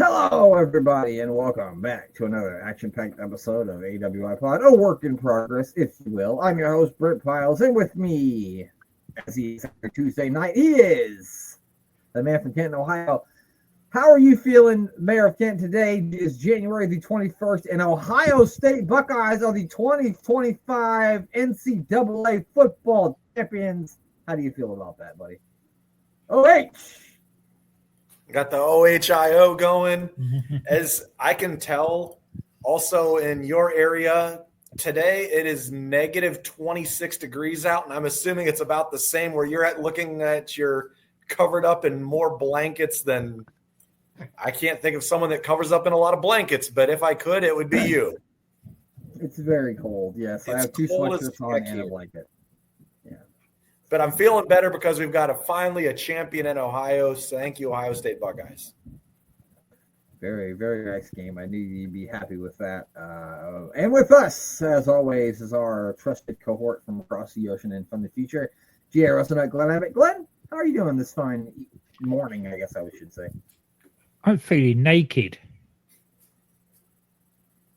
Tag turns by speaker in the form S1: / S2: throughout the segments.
S1: Hello, everybody, and welcome back to another action-packed episode of AWI Pod, a work in progress, if you will. I'm your host, Britt Piles, and with me, as he is every Tuesday night, he is the man from Canton, Ohio. How are you feeling, Mayor of Canton? Today is January the 21st, and Ohio State Buckeyes are the 2025 NCAA football champions. How do you feel about that, buddy? OH!
S2: Got the OHIO going. As I can tell, also in your area, today it is negative 26 degrees out, and I'm assuming it's about the same where you're at, looking at you're covered up in more blankets than – I can't think of someone that covers up in a lot of blankets, but if I could, it would be you.
S1: It's very cold, yes. I have two sweatshirts on and a blanket.
S2: But I'm feeling better because we've got finally a champion in Ohio. So thank you, Ohio State Buckeyes.
S1: Very, very nice game. I knew you'd be happy with that. And with us, as always, is our trusted cohort from across the ocean and from the future, G.A. Russell, Glenn Abbott. Glenn, how are you doing this fine morning, I guess I should say?
S3: I'm feeling naked.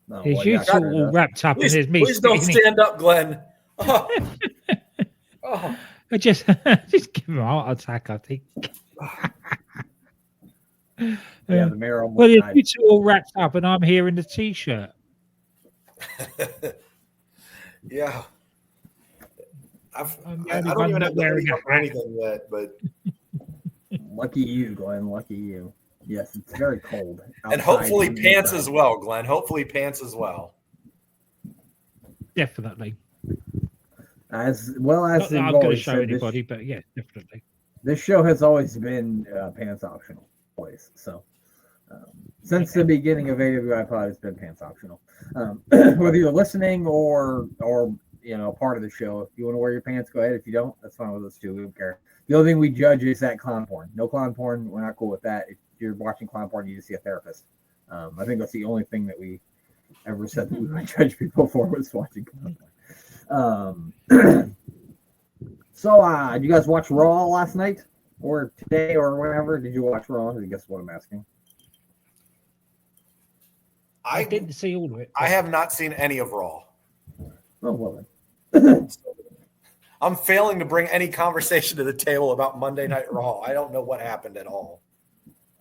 S1: Oh,
S3: There's you all wrapped up
S2: please,
S3: and there's me.
S2: Please don't stand up, Glenn. Oh.
S3: I just give him a heart attack, I think.
S1: Yeah, the mayor almost
S3: well,
S1: died.
S3: you two all wrapped up and I'm here in the T-shirt.
S2: Yeah. I
S3: I'm
S2: don't even have to
S3: wearing
S2: hurry up or anything yet, but
S1: Lucky you, Glenn. Lucky you. Yes, it's very cold.
S2: and hopefully pants as well, Glenn. Hopefully pants as well.
S3: Definitely.
S1: As well as
S3: Not that I'm going to show anybody, but yeah, definitely.
S1: This show has always been pants optional, always. So since the beginning of AWI Pod, it's been pants optional. Whether you're listening or part of the show, if you want to wear your pants, go ahead. If you don't, that's fine with us too. We don't care. The only thing we judge is that clown porn. No clown porn. We're not cool with that. If you're watching clown porn, you need to see a therapist. I think that's the only thing that we ever said that we might judge people for was watching clown porn. So did you guys watch Raw last night or today or whenever? Did you watch Raw? I guess what I'm asking.
S3: I didn't see all of it.
S2: I have not seen any of Raw.
S1: Oh, well then.
S2: I'm failing to bring any conversation to the table about Monday Night Raw. I don't know what happened at all.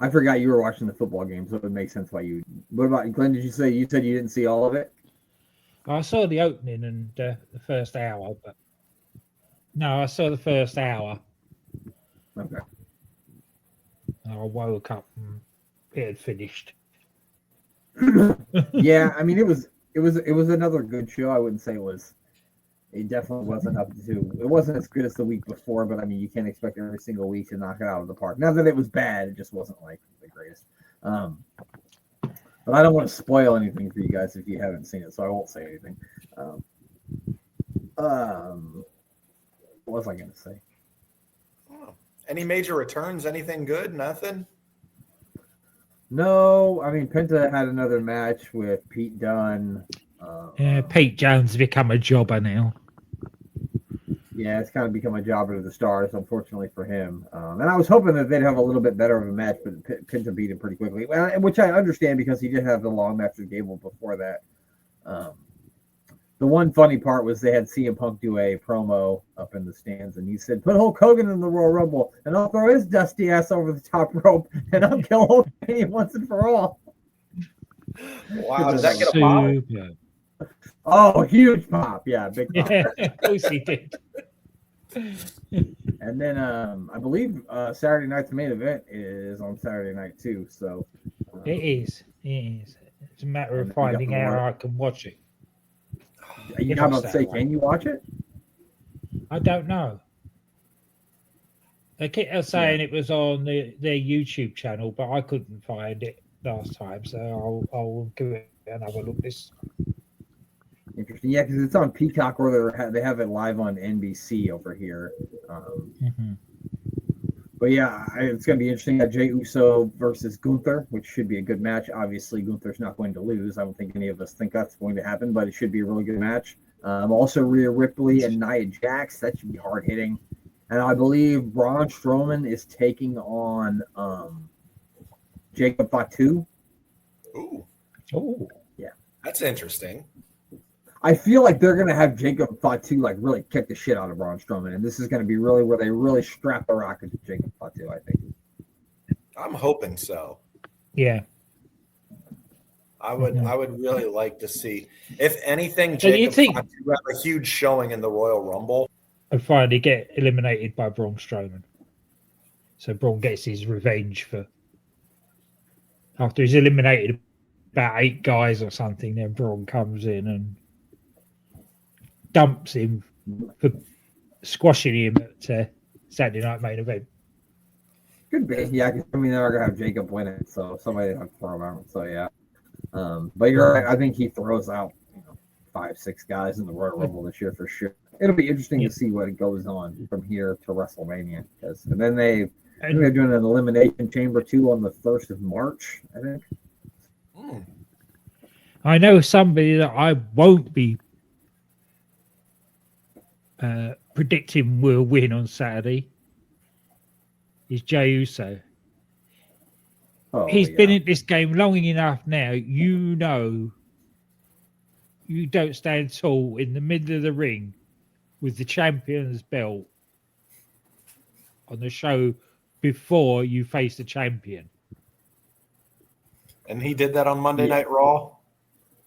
S1: I forgot you were watching the football game, so it would make sense why you. What about Glenn? Did you say you said you didn't see all of it?
S3: I saw the opening and the first hour, but no, I saw the first hour.
S1: Okay.
S3: I woke up and it had finished.
S1: Yeah, I mean it was another good show. I wouldn't say it definitely wasn't up to it wasn't as good as the week before, but I mean you can't expect every single week to knock it out of the park. Not that it was bad, it just wasn't like the greatest. But I don't want to spoil anything for you guys if you haven't seen it, so I won't say anything. What was I going to say?
S2: Any major returns? Anything good? Nothing?
S1: No, I mean, Penta had another match with Pete Dunne.
S3: Pete Jones has become a jobber now.
S1: Yeah, it's kind of become a jobber to the stars, unfortunately for him. And I was hoping that they'd have a little bit better of a match, but Penta beat him pretty quickly, which I understand because he did have the long match with Gable before that. The one funny part was they had CM Punk do a promo up in the stands, and he said, "Put Hulk Hogan in the Royal Rumble, and I'll throw his dusty ass over the top rope, and I'll kill Hulk Hogan once and for all."
S2: Wow, did that get a pop?
S1: Oh, huge pop. Yeah, big pop.
S3: Yeah, of course he did.
S1: And then I believe Saturday night's main event is on Saturday night too. So
S3: It is. It's a matter of finding out how I can watch it.
S1: You about to say, can you watch it?
S3: I don't know. They keep saying it was on their YouTube channel, but I couldn't find it last time, so I'll give it another look this time.
S1: Interesting. Yeah, because it's on Peacock or they have it live on NBC over here. But yeah, it's going to be interesting. Jey Uso versus Gunther, which should be a good match. Obviously, Gunther's not going to lose. I don't think any of us think that's going to happen, but it should be a really good match. Also, Rhea Ripley and Nia Jax. That should be hard hitting. And I believe Braun Strowman is taking on Jacob Fatu
S3: Oh,
S2: That's interesting.
S1: I feel like they're going to have Jacob Fatu like really kick the shit out of Braun Strowman, and this is going to be really where they really strap the rocket to Jacob Fatu, I think.
S2: I'm hoping so.
S3: yeah.
S2: I would really like to see, if anything,
S3: So you
S2: Jacob
S3: think-
S2: Fatu have a huge showing in the Royal Rumble.
S3: And finally get eliminated by Braun Strowman. So Braun gets his revenge for after he's eliminated about 8 guys or something. Then Braun comes in and dumps him for squashing him at Saturday Night Main Event.
S1: Could be, yeah. I mean, they're going to have Jacob win it, so somebody have to throw him out. So yeah, but you're right. I think he throws out 5-6 guys in the Royal Rumble this year for sure. It'll be interesting to see what goes on from here to WrestleMania, and then they're doing an Elimination Chamber 2 on the 1st of March, I think.
S3: I know somebody that I won't be predicting will win on Saturday is Jey Uso.
S1: Oh,
S3: He's
S1: yeah.
S3: been in this game long enough now. You don't stand tall in the middle of the ring with the champion's belt on the show before you face the champion.
S2: And he did that on Monday Night Raw?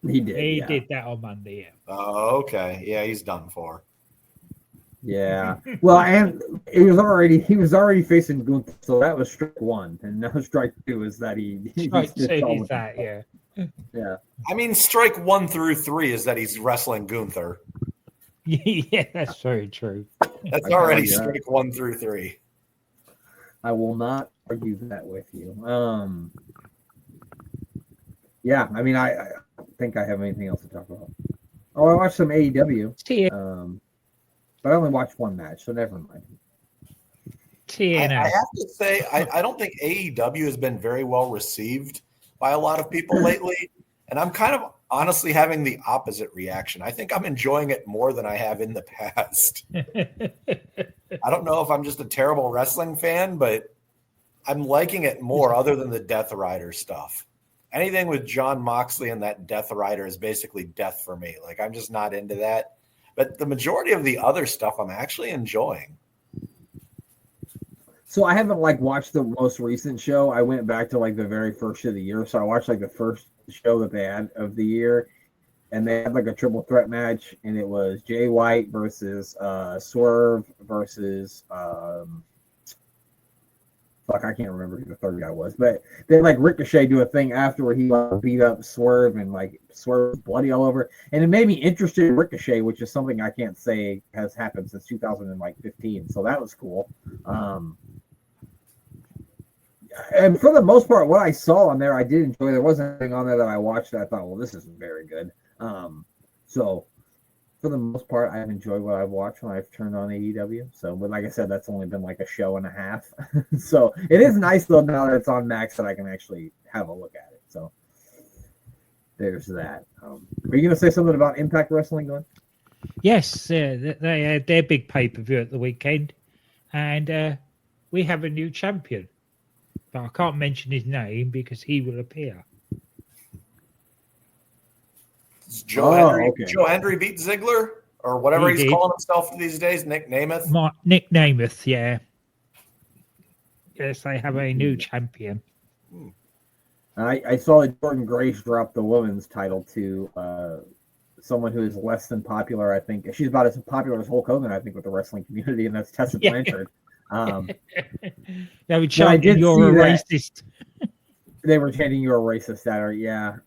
S1: He did.
S3: He
S1: yeah.
S3: did that on Monday, yeah.
S2: Oh, okay. Yeah, he's done for.
S1: Yeah. Well, and he was already facing Gunther, so that was strike 1, and now strike 2 is that he
S3: Right, so
S1: snitched all
S3: he's
S1: the-
S3: that, yeah.
S1: Yeah.
S2: I mean, strike 1 through 3 is that he's wrestling Gunther.
S3: Yeah, that's very true.
S2: That's
S1: I
S2: already
S1: tell you that.
S2: strike 1 through 3.
S1: I will not argue that with you. Yeah, I mean, I think I have anything else to talk about. Oh, I watched some AEW,
S3: T-
S1: but I only watched one match, so never mind.
S2: I
S3: TNA.
S2: have to say, I don't think AEW has been very well received by a lot of people lately. And I'm kind of honestly having the opposite reaction. I think I'm enjoying it more than I have in the past. I don't know if I'm just a terrible wrestling fan, but I'm liking it more other than the Death Rider stuff. Anything with John Moxley and that Death Rider is basically death for me. Like, I'm just not into that. But the majority of the other stuff I'm actually enjoying.
S1: So I haven't watched the most recent show. I went back to the very first of the year, so I watched the first show that they had of the year, and they had a triple threat match, and it was Jay White versus Swerve versus I can't remember who the third guy was, but then Ricochet do a thing after where he beat up Swerve and Swerve was bloody all over, and it made me interested in Ricochet, which is something I can't say has happened since 2015. So that was cool. And for the most part, what I saw on there, I did enjoy. There wasn't anything on there that I watched that I thought, well, this isn't very good. So for the most part, I've enjoyed what I've watched when I've turned on AEW. So, but like I said, that's only been a show and a half. So it is nice though now that it's on Max that I can actually have a look at it. So there's that. Are you going to say something about Impact Wrestling, Glenn?
S3: Yes, they had their big pay-per-view at the weekend, and we have a new champion. But I can't mention his name because he will appear.
S2: Is Joe Hendry,
S1: okay.
S2: Joe Hendry beat Ziggler or whatever
S3: He
S2: he's
S3: did.
S2: calling himself these days, Nick Namath.
S3: Nick Namath, yeah. Yes, they have a new champion.
S1: I saw that Jordan Grace drop the women's title to someone who is less than popular. I think she's about as popular as Hulk Hogan, I think, with the wrestling community, and that's Tessa
S3: Yeah.
S1: Blanchard.
S3: They were
S1: I
S3: chanting,
S1: did
S3: "You're a
S1: see that.
S3: racist."
S1: They were chanting "You're a racist" at her. Yeah.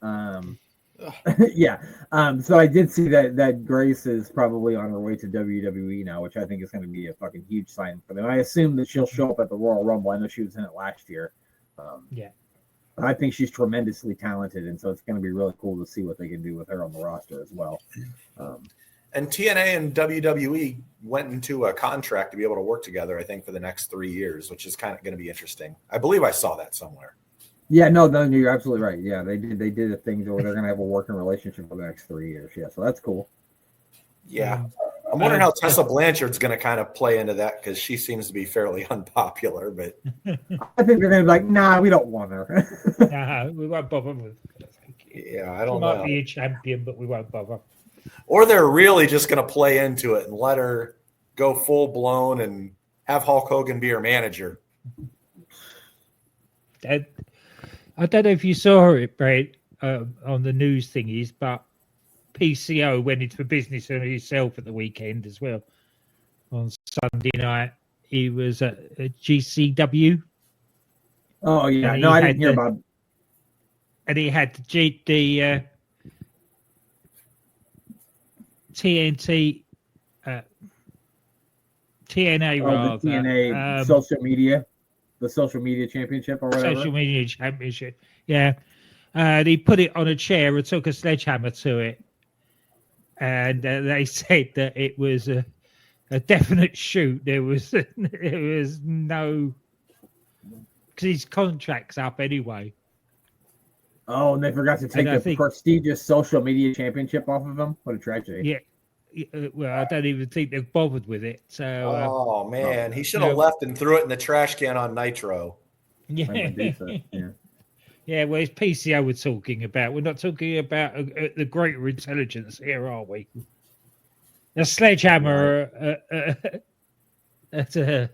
S1: Yeah. So I did see that Grace is probably on her way to WWE now, which I think is going to be a fucking huge sign for them. I assume that she'll show up at the Royal Rumble. I know she was in it last year.
S3: Yeah.
S1: I think she's tremendously talented, and so it's going to be really cool to see what they can do with her on the roster as well.
S2: And TNA and WWE went into a contract to be able to work together, I think, for the next 3 years, which is kind of going to be interesting. I believe I saw that somewhere.
S1: Yeah, no, you're absolutely right. Yeah, they did a thing where they're going to have a working relationship for the next 3 years. Yeah, so that's cool.
S2: Yeah. I'm wondering how Tessa Blanchard's going to kind of play into that because she seems to be fairly unpopular. But
S1: I think they're going to be like, nah, we don't want her.
S3: Nah, we won't bother with it. Thank you.
S2: Yeah, I
S3: She
S2: don't
S3: might
S2: know.
S3: be a champion, but we won't bother.
S2: Or they're really just going to play into it and let her go full blown and have Hulk Hogan be her manager.
S3: And I don't know if you saw it, Brett, on the news thingies, but PCO went into business on himself at the weekend as well. On Sunday night, he was at GCW.
S1: Oh yeah,
S3: And
S1: no,
S3: he
S1: I
S3: had
S1: didn't hear about.
S3: And he had the TNT, TNA,
S1: The
S3: rather.
S1: TNA the social media championship or whatever.
S3: Social media championship. Yeah. He put it on a chair and took a sledgehammer to it. And they said that it was a definite shoot. There was no, because his contract's up anyway.
S1: Oh, and they forgot to take the prestigious social media championship off of him. What a tragedy!
S3: Yeah, well, I don't even think they're bothered with it. So,
S2: oh man, he should have left and threw it in the trash can on Nitro.
S3: Yeah, yeah. Well, it's PCO we're talking about. We're not talking about the greater intelligence here, are we? A sledgehammer at a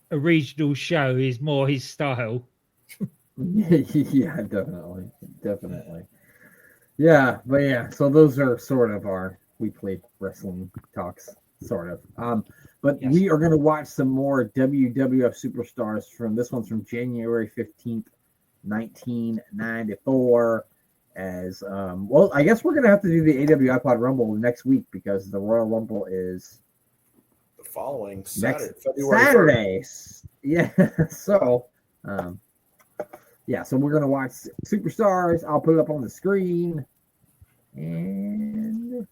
S3: regional show is more his style.
S1: Yeah, definitely. Yeah, but yeah, so those are sort of our weekly wrestling talks, sort of. But yes, we are going to watch some more WWF Superstars from this one's from January 15th, 1994. As well, I guess we're going to have to do the AWI Pod Rumble next week because the Royal Rumble is
S2: the following
S1: Saturday. Yeah, so so we're going to watch Superstars. I'll put it up on the screen. And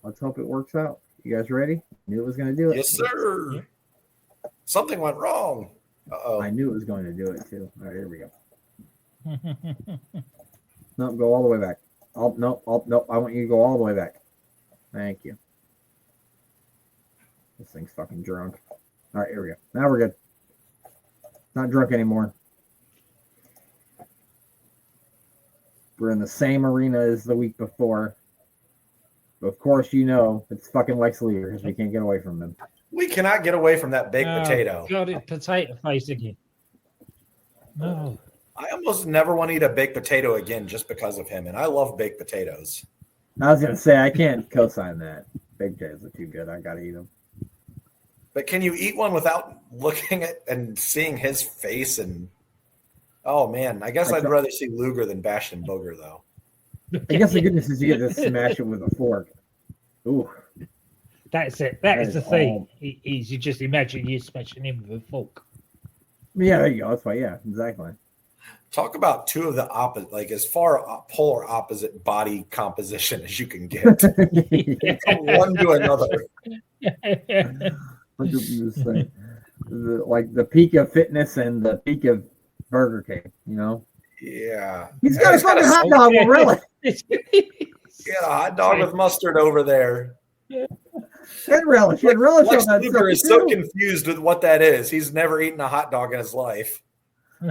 S1: let's hope it works out. You guys ready? Knew it was going to do it.
S2: Yes, sir. Yeah. Something went wrong. Uh-oh.
S1: I knew it was going to do it, too. All right, here we go. No, go all the way back. No, I want you to go all the way back. Thank you. This thing's fucking drunk. All right, here we go. Now we're good. Not drunk anymore. We're in the same arena as the week before. But of course, it's fucking Lex Luger because we can't get away from him.
S2: We cannot get away from that baked potato.
S3: Got it, potato face again. No.
S2: I almost never want to eat a baked potato again just because of him, and I love baked potatoes.
S1: I was going to say, I can't co-sign that. Baked potatoes are too good. I got to eat them.
S2: But can you eat one without looking at and seeing his face? And oh, man, I guess I'd rather see Luger than Bastion Booger, though.
S1: I guess the goodness is you get to smash it with a fork. Ooh.
S3: That's it. That is the thing. Is you just imagine you smashing him with a fork.
S1: Yeah, there you go. That's why. Yeah, exactly.
S2: Talk about two of the opposite, like as far polar opposite body composition as you can get. From one to another.
S1: 100%. Like the peak of fitness and the peak of Burger King,
S2: Yeah.
S1: He's got a fucking hot dog, really.
S2: Got a hot dog with mustard over there.
S1: And relish. And relish
S2: Lex
S1: on that
S2: Luger is so confused with what that is. He's never eaten a hot dog in his life.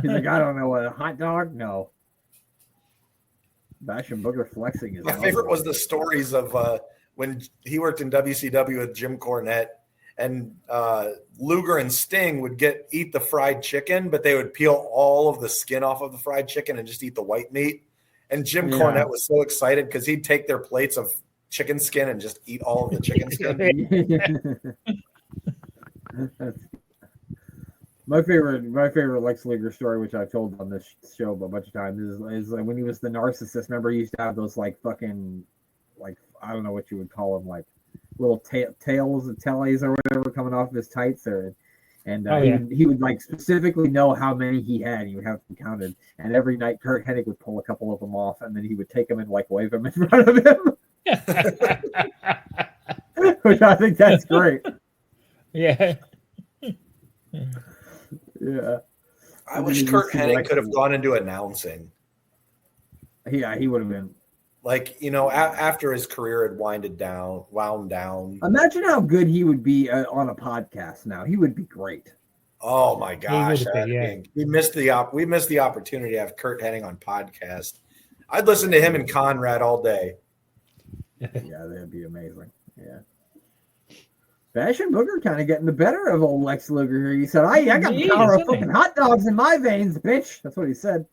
S1: He's like, I don't know what a hot dog? No. Bastion Booger flexing is
S2: my favorite was the stories of when he worked in WCW with Jim Cornette, and Luger and Sting would eat the fried chicken, but they would peel all of the skin off of the fried chicken and just eat the white meat. And Jim Cornette was so excited because he'd take their plates of chicken skin and just eat all of the chicken skin.
S1: My favorite Lex Luger story, which I've told on this show a bunch of times, is like when he was the narcissist. Remember, he used to have those like fucking, like, I don't know what you would call them, like little tails of tellies or whatever coming off of his tights there. And he would like specifically know how many he had. He would have them counted. And every night Kurt Hennig would pull a couple of them off, and then he would take them and like wave them in front of him. Which I think that's great.
S3: Yeah.
S1: Yeah.
S2: I wish Kurt Hennig could have gone into announcing.
S1: Yeah, he would have been.
S2: Like, after his career had wound down.
S1: Imagine how good he would be on a podcast now. He would be great.
S2: Oh my gosh,
S3: would have been,
S2: we missed the opportunity to have Kurt Hennig on podcast. I'd listen to him and Conrad all day.
S1: Yeah, that'd be amazing. Yeah. Bastion Booger kind of getting the better of old Lex Luger here. He said, I got the power of fucking hot dogs in my veins, bitch. That's what he said.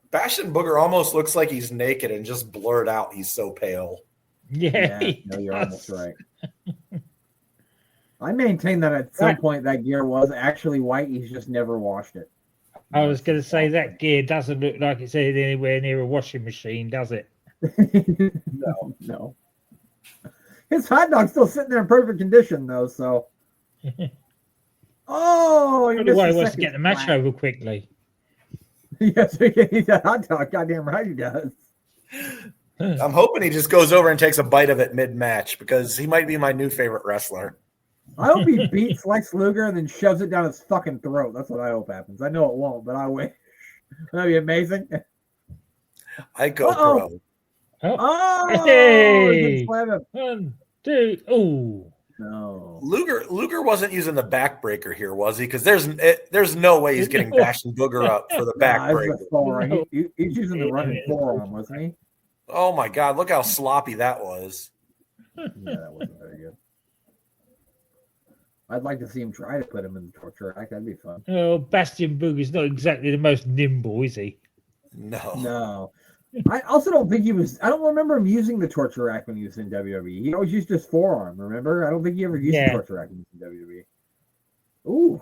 S2: Bastion Booger almost looks like he's naked and just blurred out. He's so pale.
S3: Yeah,
S1: no, you're almost right. I maintain that at some point that gear was actually white. He's just never washed it.
S3: I was going to say that gear doesn't look like it's anywhere near a washing machine, does it?
S1: No. His hot dog's still sitting there in perfect condition, though. So, oh,
S3: he wants to get the match over quickly.
S1: Yes, he needs a hot dog. Goddamn right he does.
S2: I'm hoping he just goes over and takes a bite of it mid-match because he might be my new favorite wrestler.
S1: I hope he beats Lex Luger and then shoves it down his fucking throat. That's what I hope happens. I know it won't, but I wish. That'd be amazing.
S2: I go, bro.
S1: Oh,
S3: hey!
S1: Slam him.
S3: 1, 2, oh.
S1: No.
S2: Luger wasn't using the backbreaker here, was he? Because there's no way he's getting Bastion Booger up for the backbreaker.
S1: He's using the running forearm, wasn't he?
S2: Oh my God! Look how sloppy that was.
S1: Yeah, that wasn't very good. I'd like to see him try to put him in the torture rack. That'd be fun.
S3: Oh, Bastion Booger's not exactly the most nimble, is he?
S2: No.
S1: I also don't think he was. I don't remember him using the torture rack when he was in WWE. He always used his forearm. Remember? I don't think he ever used the torture rack when he was in WWE. Ooh,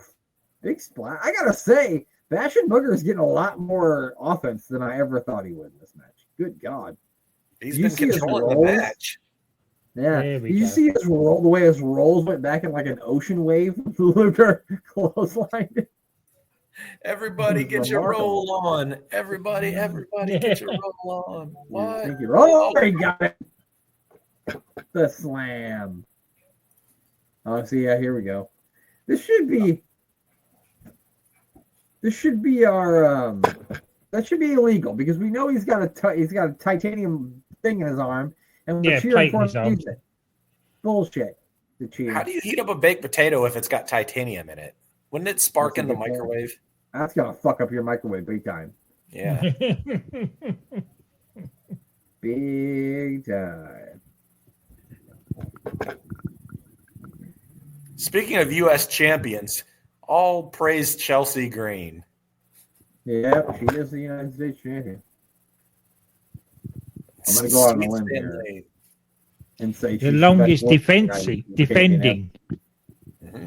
S1: big splash! I gotta say, Bastion Booger is getting a lot more offense than I ever thought he would in this match. Good God,
S2: he's been controlling the match.
S1: Yeah, did you see his roll? The way his rolls went back in like an ocean wave. Luger clothesline.
S2: Everybody get your roll on. Everybody get your roll on. What?
S1: Thank you. Oh, he got it. The slam. Oh, see, yeah, here we go. This should be our that should be illegal because we know he's got a titanium thing in his arm and we're cheering for him to use it. Bullshit.
S2: How do you heat up a baked potato if it's got titanium in it? Wouldn't it spark in the microwave?
S1: That's gonna fuck up your microwave big time.
S2: Yeah.
S1: Big time.
S2: Speaking of U.S. champions, all praise Chelsea Green.
S1: Yeah, she is the United States champion. I'm gonna go out on a limb here and say
S3: the longest defending.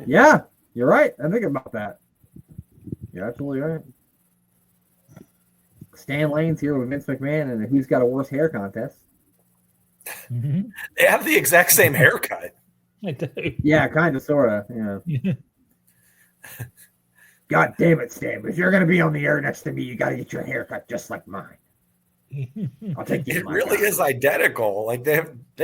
S1: Yeah, you're right. I'm thinking about that. You're absolutely right. Stan Lane's here with Vince McMahon and who's got a worse hair contest.
S3: Mm-hmm.
S2: They have the exact same haircut.
S3: I do.
S1: Yeah, kind of, sort of. Yeah. God damn it, Stan! If you're going to be on the air next to me, you got to get your haircut just like mine. I'll take you.
S2: It really is identical. Like they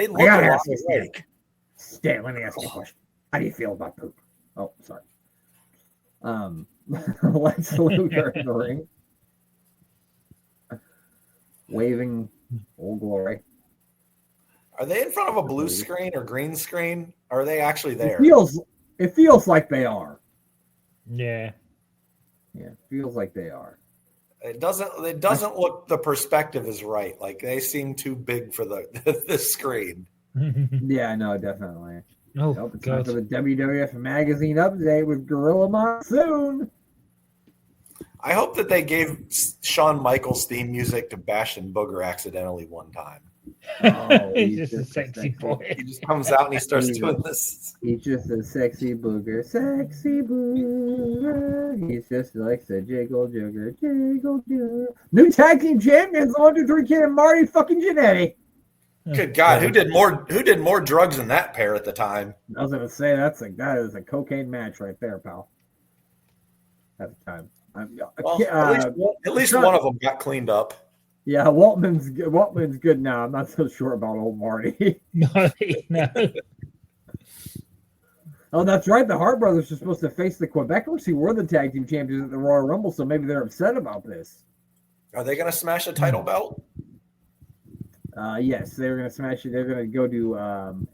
S2: look a lot alike.
S1: Stan, let me ask you a question. How do you feel about poop? Oh, sorry. Lex Luger in the ring, waving Old Glory.
S2: Are they in front of a blue screen or green screen? Or are they actually there?
S1: It feels like they are.
S3: Yeah.
S1: Yeah, it feels like they are.
S2: It doesn't look, the perspective is right. Like they seem too big for the screen.
S1: Yeah, no, definitely.
S3: Oh,
S1: nope, it's time for the WWF Magazine update with Gorilla Monsoon.
S2: I hope that they gave Shawn Michaels theme music to Bastion Booger accidentally one time.
S1: Oh,
S3: he's just a sexy boy.
S2: He just comes out and he starts doing this.
S1: He's just a sexy booger, sexy booger. He's just like the jiggle jigger, jiggle jigger. New tag team champions, 1, 2, 3 Kid and Marty fucking Jannetty.
S2: Good God, who did more drugs than that pair at the time?
S1: I was gonna say that is a cocaine match right there, pal. At the time.
S2: At least one of them got cleaned up.
S1: Yeah, Waltman's good now. I'm not so sure about old Marty.
S3: No.
S1: Oh, that's right. The Hart brothers are supposed to face the Quebecers who were the tag team champions at the Royal Rumble, so maybe they're upset about this.
S2: Are they going to smash a title belt?
S1: Yes, they're going to smash it. They're going to go to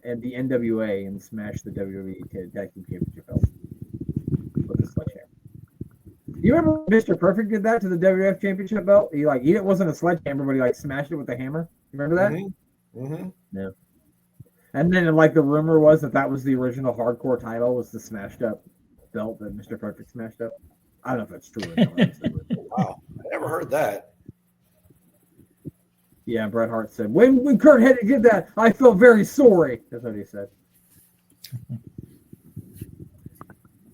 S1: the NWA and smash the WWE tag team championship belt. You remember Mr. Perfect did that to the WWF Championship belt? It wasn't a sledgehammer, but he smashed it with a hammer. You remember that?
S2: Mm-hmm.
S1: Yeah. And then the rumor was that was the original hardcore title, was the smashed up belt that Mr. Perfect smashed up. I don't know if that's true or not.
S2: Wow, I never heard that.
S1: Yeah, Bret Hart said, when Kurt Hennig did that, I felt very sorry. That's what he said.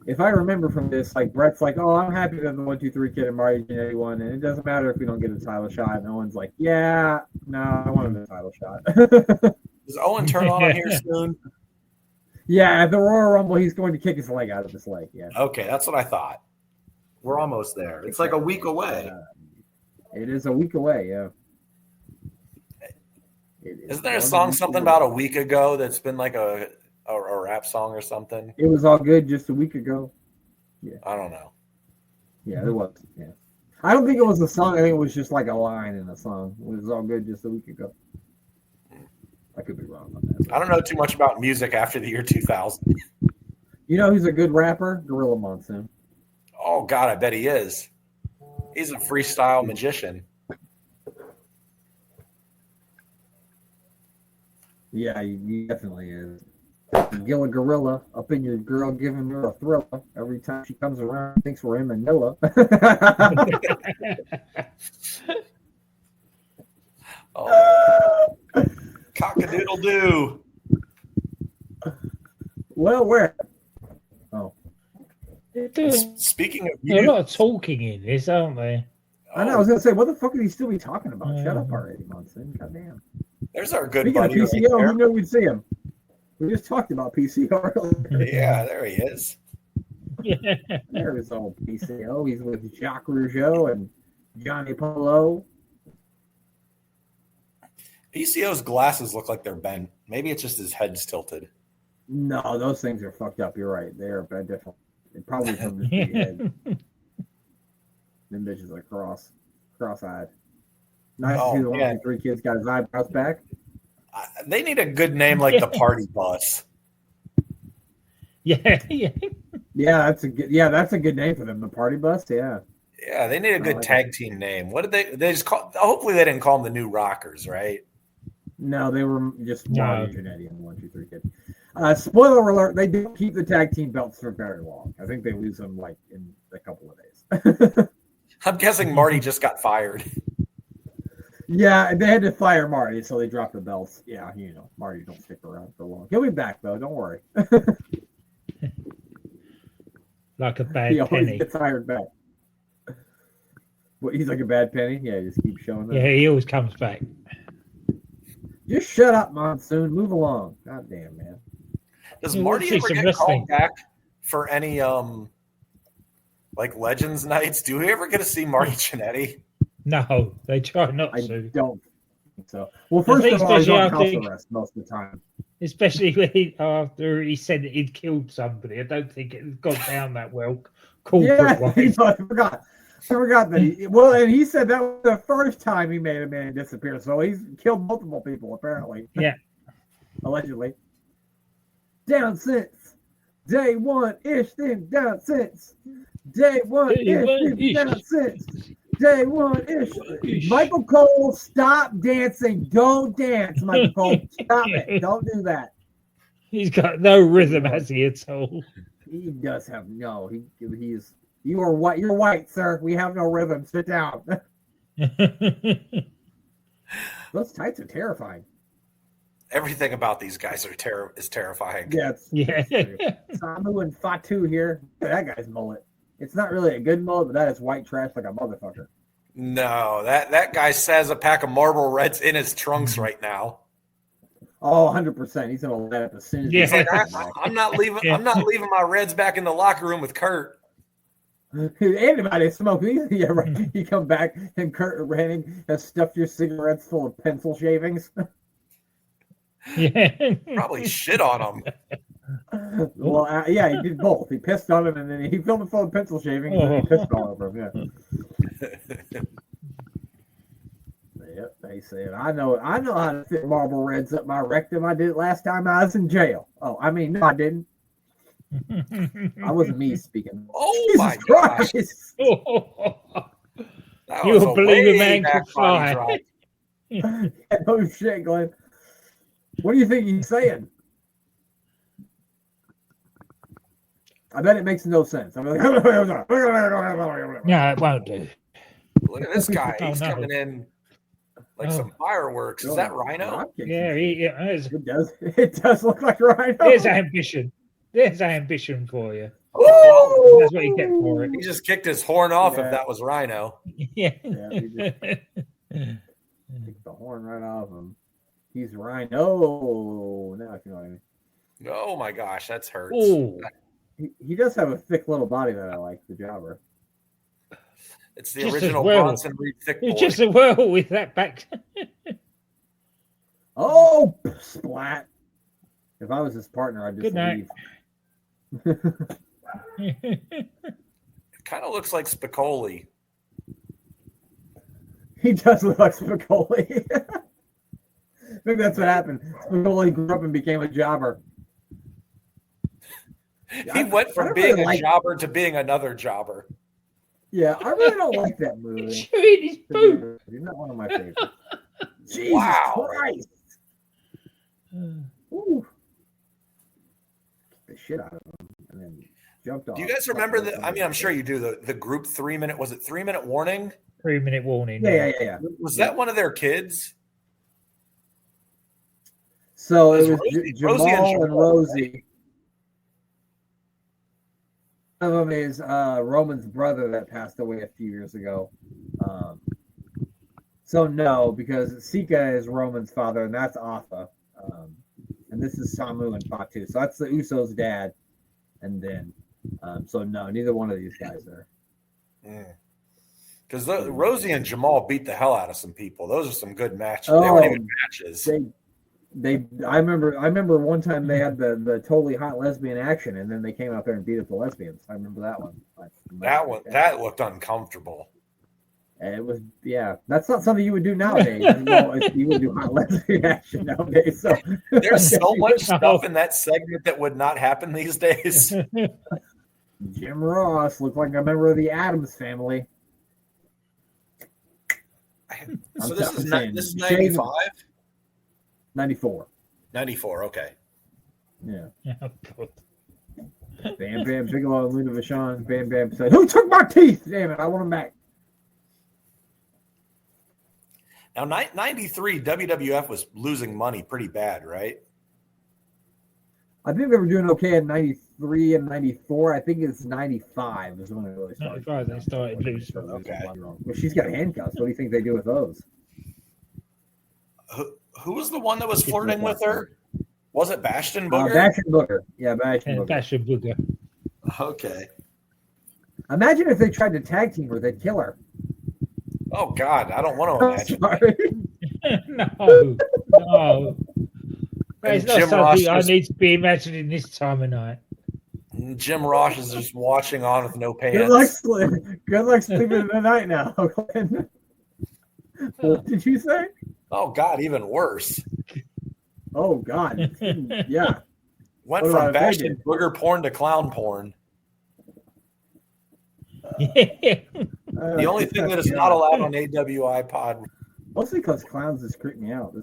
S1: If I remember from this, Bret's like, oh, I'm happy that the 1, 2, 3 Kid and Marty Jannetty won, and it doesn't matter if we don't get a title shot. And Owen's like, yeah, no, I wanted a title shot.
S2: Does Owen turn on here soon?
S1: Yeah, at the Royal Rumble, he's going to kick his leg out of his leg. Yeah.
S2: Okay, that's what I thought. We're almost there. It's like a week away.
S1: It is a week away, yeah.
S2: Isn't there a song something about a week ago that's been like a rap song or something?
S1: It was all good just a week ago. Yeah.
S2: I don't know.
S1: Yeah, it was. Yeah. I don't think it was a song. I think it was just like a line in a song. It was all good just a week ago. I could be wrong on that.
S2: I don't know too much about music after the year 2000.
S1: You know who's a good rapper? Gorilla Monsoon.
S2: Oh, God, I bet he is. He's a freestyle magician.
S1: Yeah, he definitely is. Gilla Gorilla up in your girl, giving her a thriller every time she comes around. Thinks we're in Manila.
S2: Oh, cock-a-doodle-doo.
S1: Well, where? Oh,
S2: Speaking of
S3: There are a
S2: music,
S3: lot of talking in this, aren't there?
S1: I know. I was gonna say, what the fuck would he still be talking about? Shut up already, Monsoon. Goddamn.
S2: there's our good
S1: Speaking of
S2: buddy. right
S1: PCO,
S2: there.
S1: who knew we'd see him? We just talked about PCO earlier.
S2: Yeah, there he is.
S3: Yeah.
S1: There's old PCO. He's with Jacques Rougeau and Johnny Polo.
S2: PCO's glasses look like they're bent. Maybe it's just his head's tilted.
S1: No, those things are fucked up. You're right. They're different. They probably from the big head. Them bitches are cross-eyed. Nice to see the 1, 2, 3 Kids got his eyebrows back.
S2: They need a good name like the Party Bus.
S3: Yeah.
S1: Yeah, that's a good name for them. The Party Bus. Yeah.
S2: Yeah, they need a good
S1: like
S2: tag team name. What did they just call? Hopefully, they didn't call them the New Rockers, right?
S1: No, they were just
S3: No.
S1: Marty Jannetty and 1, 2, 3 Kid. Spoiler alert: they don't keep the tag team belts for very long. I think they lose them in a couple of days.
S2: I'm guessing Marty just got fired.
S1: Yeah, they had to fire Marty, so they dropped the belts. Yeah, Marty don't stick around for long. He'll be back though. Don't worry.
S3: Like a bad
S1: He always
S3: penny.
S1: gets hired back. What, he's like a bad penny? Yeah, just keep showing up.
S3: Yeah, he always comes back.
S1: Just shut up, Monsoon. Move along. God damn, man.
S2: Does
S3: Yeah,
S2: Marty
S3: we'll see
S2: ever
S3: some
S2: get
S3: wrestling.
S2: called back for any like Legends nights? Do we ever get to see Marty Jannetty?
S3: No, they try not
S1: I
S3: to.
S1: don't think so. Well, first
S3: think
S1: of all, he's
S3: especially
S1: on
S3: after-
S1: house arrest most of the time.
S3: Especially after he said that he'd killed somebody. I don't think it had gone down that well.
S1: Yeah,
S3: Corporate-wise.
S1: I forgot that and he said that was the first time he made a man disappear. So he's killed multiple people, apparently.
S3: Yeah.
S1: Allegedly. Down since day one ish, then down since day one ish, then down since day one ish. Michael Cole, stop dancing. Don't dance, Michael Cole. Stop it. Don't do that.
S3: He's got no rhythm, has he, at all?
S1: He does have no. He's. You are white. You're white, sir. We have no rhythm. Sit down. Those tights are terrifying.
S2: Everything about these guys is terrifying.
S1: Yeah.
S3: Yeah.
S1: Samu and Fatu here. Look at that guy's mullet. It's not really a good mullet, but that is white trash like a motherfucker.
S2: No, that guy says a pack of Marlboro Reds in his trunks right now.
S1: Oh, 100%. He's gonna let it as soon as
S3: Yeah.
S2: He's like, I'm not leaving. I'm not leaving my Reds back in the locker room with Kurt.
S1: Anybody smoke? Yeah, right. You come back and Kurt Ranning has stuffed your cigarettes full of pencil shavings.
S3: Yeah.
S2: Probably shit on him.
S1: Well, yeah, he did both. He pissed on him and then he filled it full of pencil shavings and then he pissed all over him. Yeah. Yep, they said, I know how to fit Marlboro Reds up my rectum. I did it last time I was in jail. Oh, I mean, no, I didn't. I wasn't me speaking.
S2: Oh
S1: Jesus
S2: my gosh.
S1: Christ.
S2: That
S3: You
S2: was
S3: will
S2: a
S3: believe a
S2: way
S3: man
S2: back
S3: could
S2: body
S3: fly.
S2: drop.
S1: Oh shit, Glenn. What do you think he's saying? I bet it makes no sense. I'm like,
S3: No, it won't do.
S2: Look at this guy.
S3: Oh,
S2: He's
S3: no.
S2: coming in like
S3: Oh.
S2: some fireworks. Is that Rhino?
S3: Yeah,
S1: It does. It does look like Rhino.
S3: there's ambition. There's ambition for you.
S2: Oh,
S3: That's what you get for it.
S2: he just kicked his horn off
S1: Yeah.
S2: if that was Rhino.
S3: Yeah.
S1: Take the horn right off him. He's Rhino. Now I can know what I mean.
S2: Oh my gosh, that's hurts.
S3: Ooh.
S1: He does have a thick little body that I like, the jobber.
S2: It's the
S3: Just as
S2: original
S3: well.
S2: Bronson Reed thick boy.
S3: It's just as well with that back.
S1: Oh, splat. If I was his partner, I'd just
S3: Good night.
S1: leave.
S2: It kind of looks like Spicoli.
S1: He does look like Spicoli. I think that's what happened. Spicoli grew up and became a jobber.
S2: He went from
S1: I
S2: being
S1: really
S2: a
S1: like-
S2: jobber to being another jobber.
S1: Yeah, I really don't like that movie.
S3: Chewing his boot.
S1: You're not one of my favorites. Jesus
S2: Wow.
S1: Christ. Ooh. Kicked the shit out of him and then jumped off.
S2: Do you guys remember the? I mean, I'm sure you do. The group 3 minute, was it 3 minute warning?
S3: 3-minute warning.
S1: Yeah.
S2: Was that one of their kids?
S1: So it
S2: It
S1: was
S2: was Rosie-
S1: Jamal
S2: Rosie and
S1: and
S2: Jamal,
S1: Rosie. One of them is Roman's brother that passed away a few years ago. So no, because Sika is Roman's father, and that's Atha. And this is Samu and Fatu. So that's the Usos' dad. And then, so no, neither one of these guys are.
S2: Because Rosie and Jamal beat the hell out of some people. Those are some good matches. They
S1: Oh,
S2: weren't even matches.
S1: I remember one time they had the totally hot lesbian action, and then they came out there and beat up the lesbians. I remember that one.
S2: That looked uncomfortable.
S1: And it was, yeah, that's not something you would do nowadays. You would do hot lesbian action nowadays. So
S2: There's so much stuff in that segment that would not happen these days.
S1: Jim Ross looked like a member of the Addams family.
S2: So
S1: I'm saying,
S2: this is 95?
S1: 94.
S2: 94, okay.
S1: Yeah.
S3: Oh,
S1: Bam Bam Bigelow and Luna Vachon. Bam Bam said, "Who took my teeth? Damn it, I want them back."
S2: Now, 93, WWF was losing money pretty bad, right?
S1: I think they were doing okay in 93 and 94. I think it's 95 is when it really started.
S3: 95, they started losing.
S2: Okay.
S1: Well, she's got handcuffs. What do you think they do with those?
S2: Who was the one that was flirting with her? Was it Bastion Booger?
S1: Bastion Booger. Yeah, Bastion Booger.
S3: Bastion Booger.
S2: Okay.
S1: Imagine if they tried to tag team her, they'd kill her.
S2: Oh, God. I don't want to
S1: I'm
S2: imagine.
S1: sorry.
S3: No. It's not
S2: Jim
S3: something I
S2: Ross
S3: need to be imagining this time of night.
S2: Jim Ross is just watching on with no pants.
S1: Good luck sleeping in the night now. What did you say?
S2: Oh, God, even worse.
S1: Oh, God. Yeah.
S2: Went
S1: What
S2: from
S1: about
S2: Bastion
S1: Vegas?
S2: Booger porn to clown porn. The only thing that is not allowed on AWI Pod.
S1: Mostly because clowns just creep me out.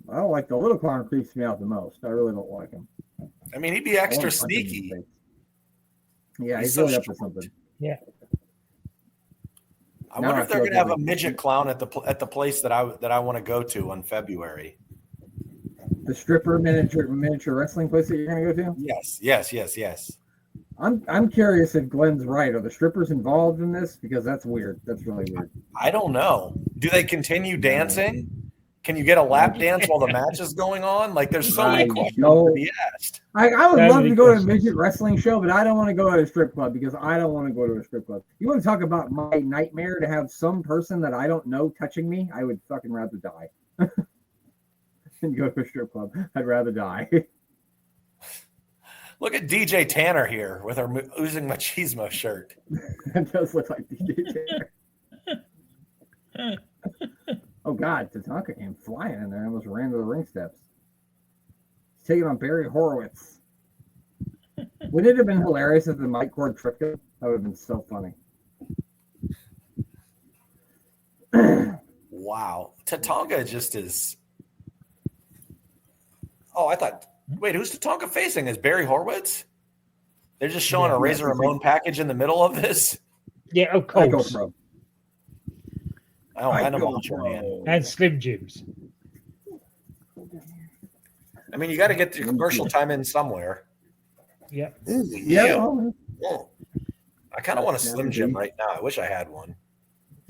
S1: I don't like the little clown creeps me out the most. I really don't like him.
S2: I mean, he'd be
S1: I
S2: extra
S1: wanna punch him in the
S2: sneaky.
S1: face. Yeah,
S2: He's
S1: he's
S2: so
S1: really up to
S2: strong.
S1: something.
S2: I
S1: Now
S2: wonder
S1: I
S2: if they're
S1: feel
S2: going to have
S1: like-
S2: a midget clown at the place that I want to go to in February.
S1: The stripper miniature wrestling place that you're gonna go to.
S2: Yes.
S1: I'm curious if Glenn's right. Are the strippers involved in this? Because that's weird. That's really weird.
S2: I don't know. Do they continue dancing? Can you get a lap dance while the match is going on? Like, there's so many
S1: I
S2: questions
S1: don't-
S2: to be asked.
S1: I would
S3: So
S1: love
S3: many
S1: to go to a
S3: questions.
S1: midget wrestling show, but I don't want to go to a strip club because I don't want to go to a strip club. You want to talk about my nightmare to have some person that I don't know touching me? I would fucking rather die than go to a strip club. I'd rather die.
S2: Look at DJ Tanner here with her oozing machismo shirt.
S1: That does look like DJ Tanner. Oh God, Tatanka came flying in there and almost ran to the ring steps. He's taking on Barry Horowitz. Would it have been hilarious if the Mike Cord tricked him? That would have been so funny.
S2: Wow. Tatanka just is. Oh, I thought. Wait, who's Tatanka facing? Is Barry Horowitz? They're just showing a Razor Ramon package in the middle of this.
S3: Yeah, of
S1: Ico
S3: course.
S1: Pro.
S2: Oh, and a
S1: Ico
S2: Macho Man.
S1: Pro.
S3: And Slim Jims.
S2: I mean, you got to get the commercial time in somewhere.
S3: Yeah.
S1: Yeah.
S2: Oh. I kind of want a Slim Jim right now. I wish I had one.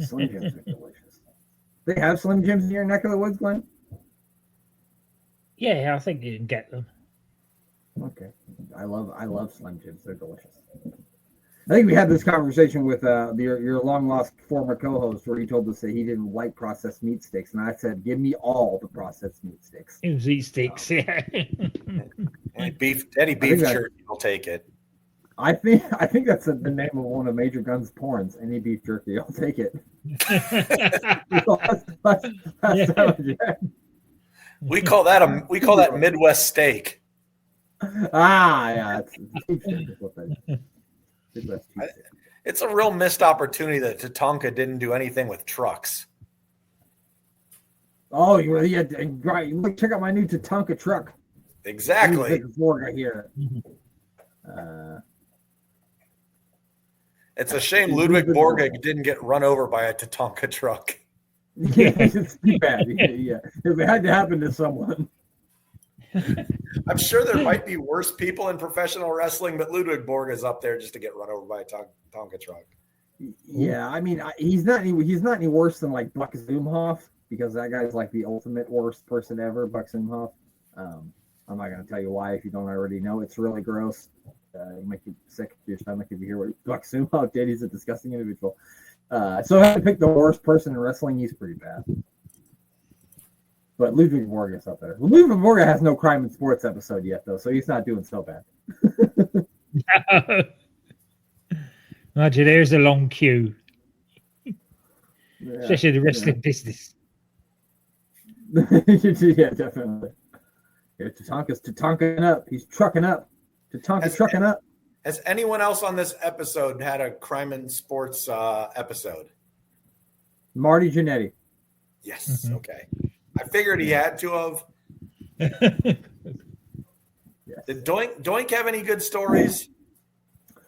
S1: Slim Jims are delicious. They have Slim Jims in your neck of the woods, Glenn?
S3: Yeah, I think you can get them.
S1: Okay. I love Slim Jims. They're delicious. I think we had this conversation with your long lost former co-host where he told us that he didn't like processed meat sticks, and I said, "Give me all the processed meat sticks."
S3: It was these sticks, yeah.
S2: Any beef jerky, I'll take it.
S1: I think that's the name of one of Major Gun's porns. Any beef jerky, I'll take it.
S2: We call that Midwest steak.
S1: Yeah,
S2: It's a real missed opportunity that Tatanka didn't do anything with trucks.
S1: Oh, yeah, right. Look, check out my new Tatanka truck.
S2: Exactly.
S1: Here.
S2: It's a shame Ludwig Borga didn't get run over by a Tatanka truck.
S1: Yeah, it's too bad. Yeah, it had to happen to someone.
S2: I'm sure there might be worse people in professional wrestling, but Ludwig Borga is up there just to get run over by a Tonka truck.
S1: Yeah, I mean, he's not any worse than like Buck Zumhoff, because that guy's like the ultimate worst person ever, Buck Zumhoff. I'm not going to tell you why if you don't already know. It's really gross. It'll make you sick to your stomach if you hear what Buck Zumhoff did. He's a disgusting individual. So I had to pick the worst person in wrestling. He's pretty bad. But Ludwig Borga's up there. Ludwig Borga has no crime in sports episode yet, though, so he's not doing so bad.
S3: Imagine there's a long queue,
S1: Yeah,
S3: especially the wrestling business.
S1: Yeah, definitely. Yeah, Tatanka's Tatanking up. He's trucking up. Tatanka's trucking up.
S2: Has anyone else on this episode had a crime in sports episode?
S1: Marty Jannetty.
S2: Yes. Okay. I figured he had to have.
S1: Yes.
S2: Did Doink have any good stories?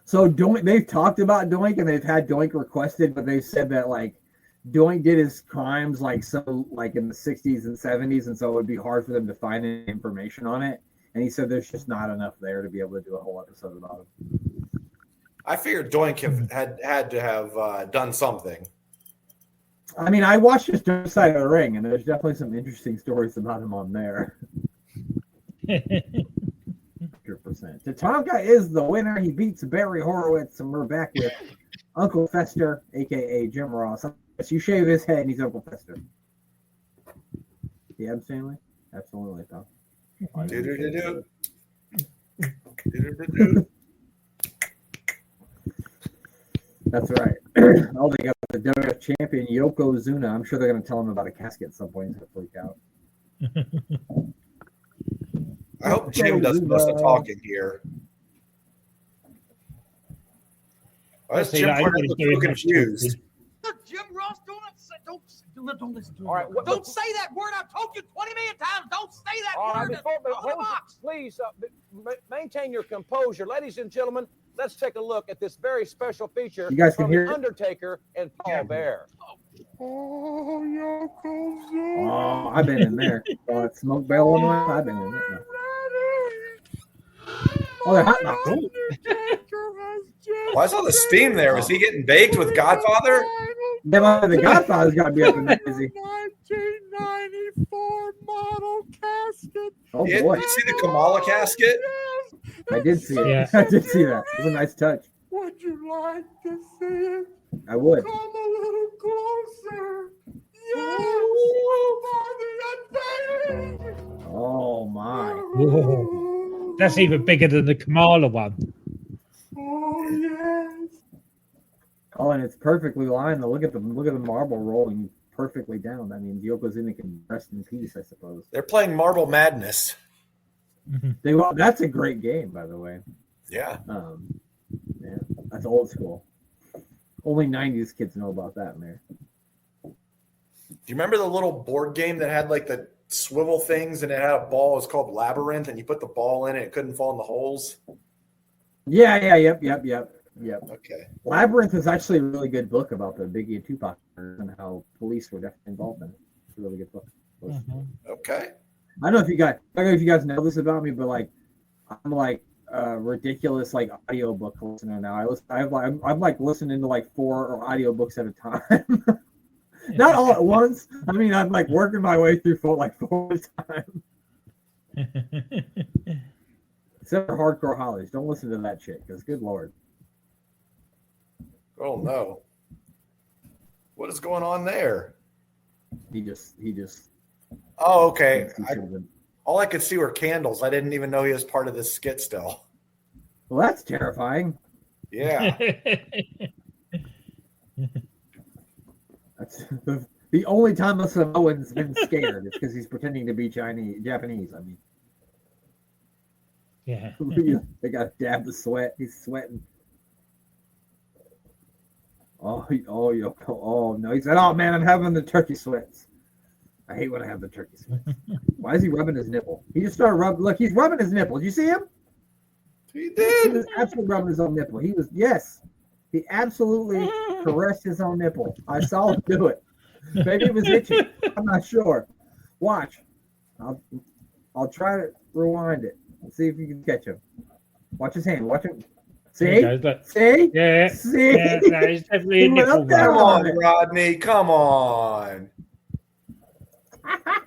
S1: So Doink, they've talked about Doink and they've had Doink requested, but they said that like Doink did his crimes like in the 60s and 70s, and so it would be hard for them to find any information on it. And he said there's just not enough there to be able to do a whole episode about him.
S2: I figured Doink had to have done something.
S1: I mean, I watched his Dark Side of the Ring, and there's definitely some interesting stories about him on there. 100%. Tatanka is the winner. He beats Barry Horowitz, and we're back with Uncle Fester, a.k.a. Jim Ross. You shave his head, and he's Uncle Fester. Yeah, I'm Stanley? Absolutely, pal.
S2: Do-do-do-do.
S1: That's right. Oh, they got the WWF champion Yokozuna. I'm sure they're going to tell him about a casket at some point. He's going to freak out.
S2: I hope Jim does most of the talking here. Why is Jim Cornette look so confused?
S4: Jim Ross, don't listen to him. All right, don't say that word. I've told you 20 million times. Don't say that word.
S5: Please maintain your composure. Ladies and gentlemen, let's take a look at this very special feature
S1: You guys can
S5: from
S1: hear
S5: The
S1: it?
S5: Undertaker and Paul Bear.
S1: Oh, I've been in there. Oh, it's Smoke Bell and I've been in there. Oh, they're hot now.
S2: Why is all the steam there? Was he getting baked with Godfather?
S1: Yeah, the Godfather's got to be up in there, is he?
S4: 1994 model casket.
S1: Oh,
S2: You
S1: boy.
S2: see the Kamala casket?
S1: I did see it.
S3: Yeah.
S1: I did see that. It was a nice touch.
S4: Would you like to see it?
S1: I would.
S4: Come a little closer. Yes, for the unveiling.
S1: Oh, my.
S3: Whoa. That's even bigger than the Kamala one.
S4: Oh, yes.
S1: Oh, and it's perfectly lined. Look at the marble rolling perfectly down. That means Yokozuna can rest in peace, I suppose.
S2: They're playing Marble Madness.
S1: That's a great game, by the way.
S2: Yeah.
S1: Yeah, that's old school. Only 90s kids know about that, man.
S2: Do you remember the little board game that had like the swivel things and it had a ball? It was called Labyrinth, and you put the ball in it, it couldn't fall in the holes.
S1: Yeah, yep.
S2: Okay.
S1: Labyrinth is actually a really good book about the Biggie and Tupac and how police were definitely involved in it. It's a really good book.
S2: Okay.
S1: I don't know if you guys know this about me, but like I'm like a ridiculous like audiobook listener now. I'm like listening to like 4 audiobooks at a time. Not all at once. I mean, I'm like working my way through 4 at a time. Except for Hardcore Hollies. Don't listen to that shit, because good lord.
S2: Oh no. What is going on there?
S1: He just
S2: Oh, okay.
S1: he should've been-
S2: All I could see were candles. I didn't even know he was part of this skit still.
S1: Well, that's terrifying.
S2: Yeah.
S1: That's the only time a Samoan's been scared is because he's pretending to be Japanese. I mean,
S3: Yeah.
S1: they got to dab the sweat. He's sweating. Oh no! He said, "Oh man, I'm having the turkey sweats." I hate when I have the turkey sweats. Why is he rubbing his nipple? He just started rubbing. Look, he's rubbing his nipple. Did you see him?
S2: He
S1: He
S2: did.
S1: was absolutely rubbing his own nipple. He absolutely caressed his own nipple. I saw him do it. Maybe it was itchy. I'm not sure. Watch. I'll try to rewind it. Let's see if you can catch him. Watch his hand. Watch him. See? See?
S3: Yeah.
S1: See?
S3: Yeah, no, it's definitely a
S1: He went
S3: nipple
S1: up there.
S2: Come
S3: rub.
S2: on, Rodney. Come on.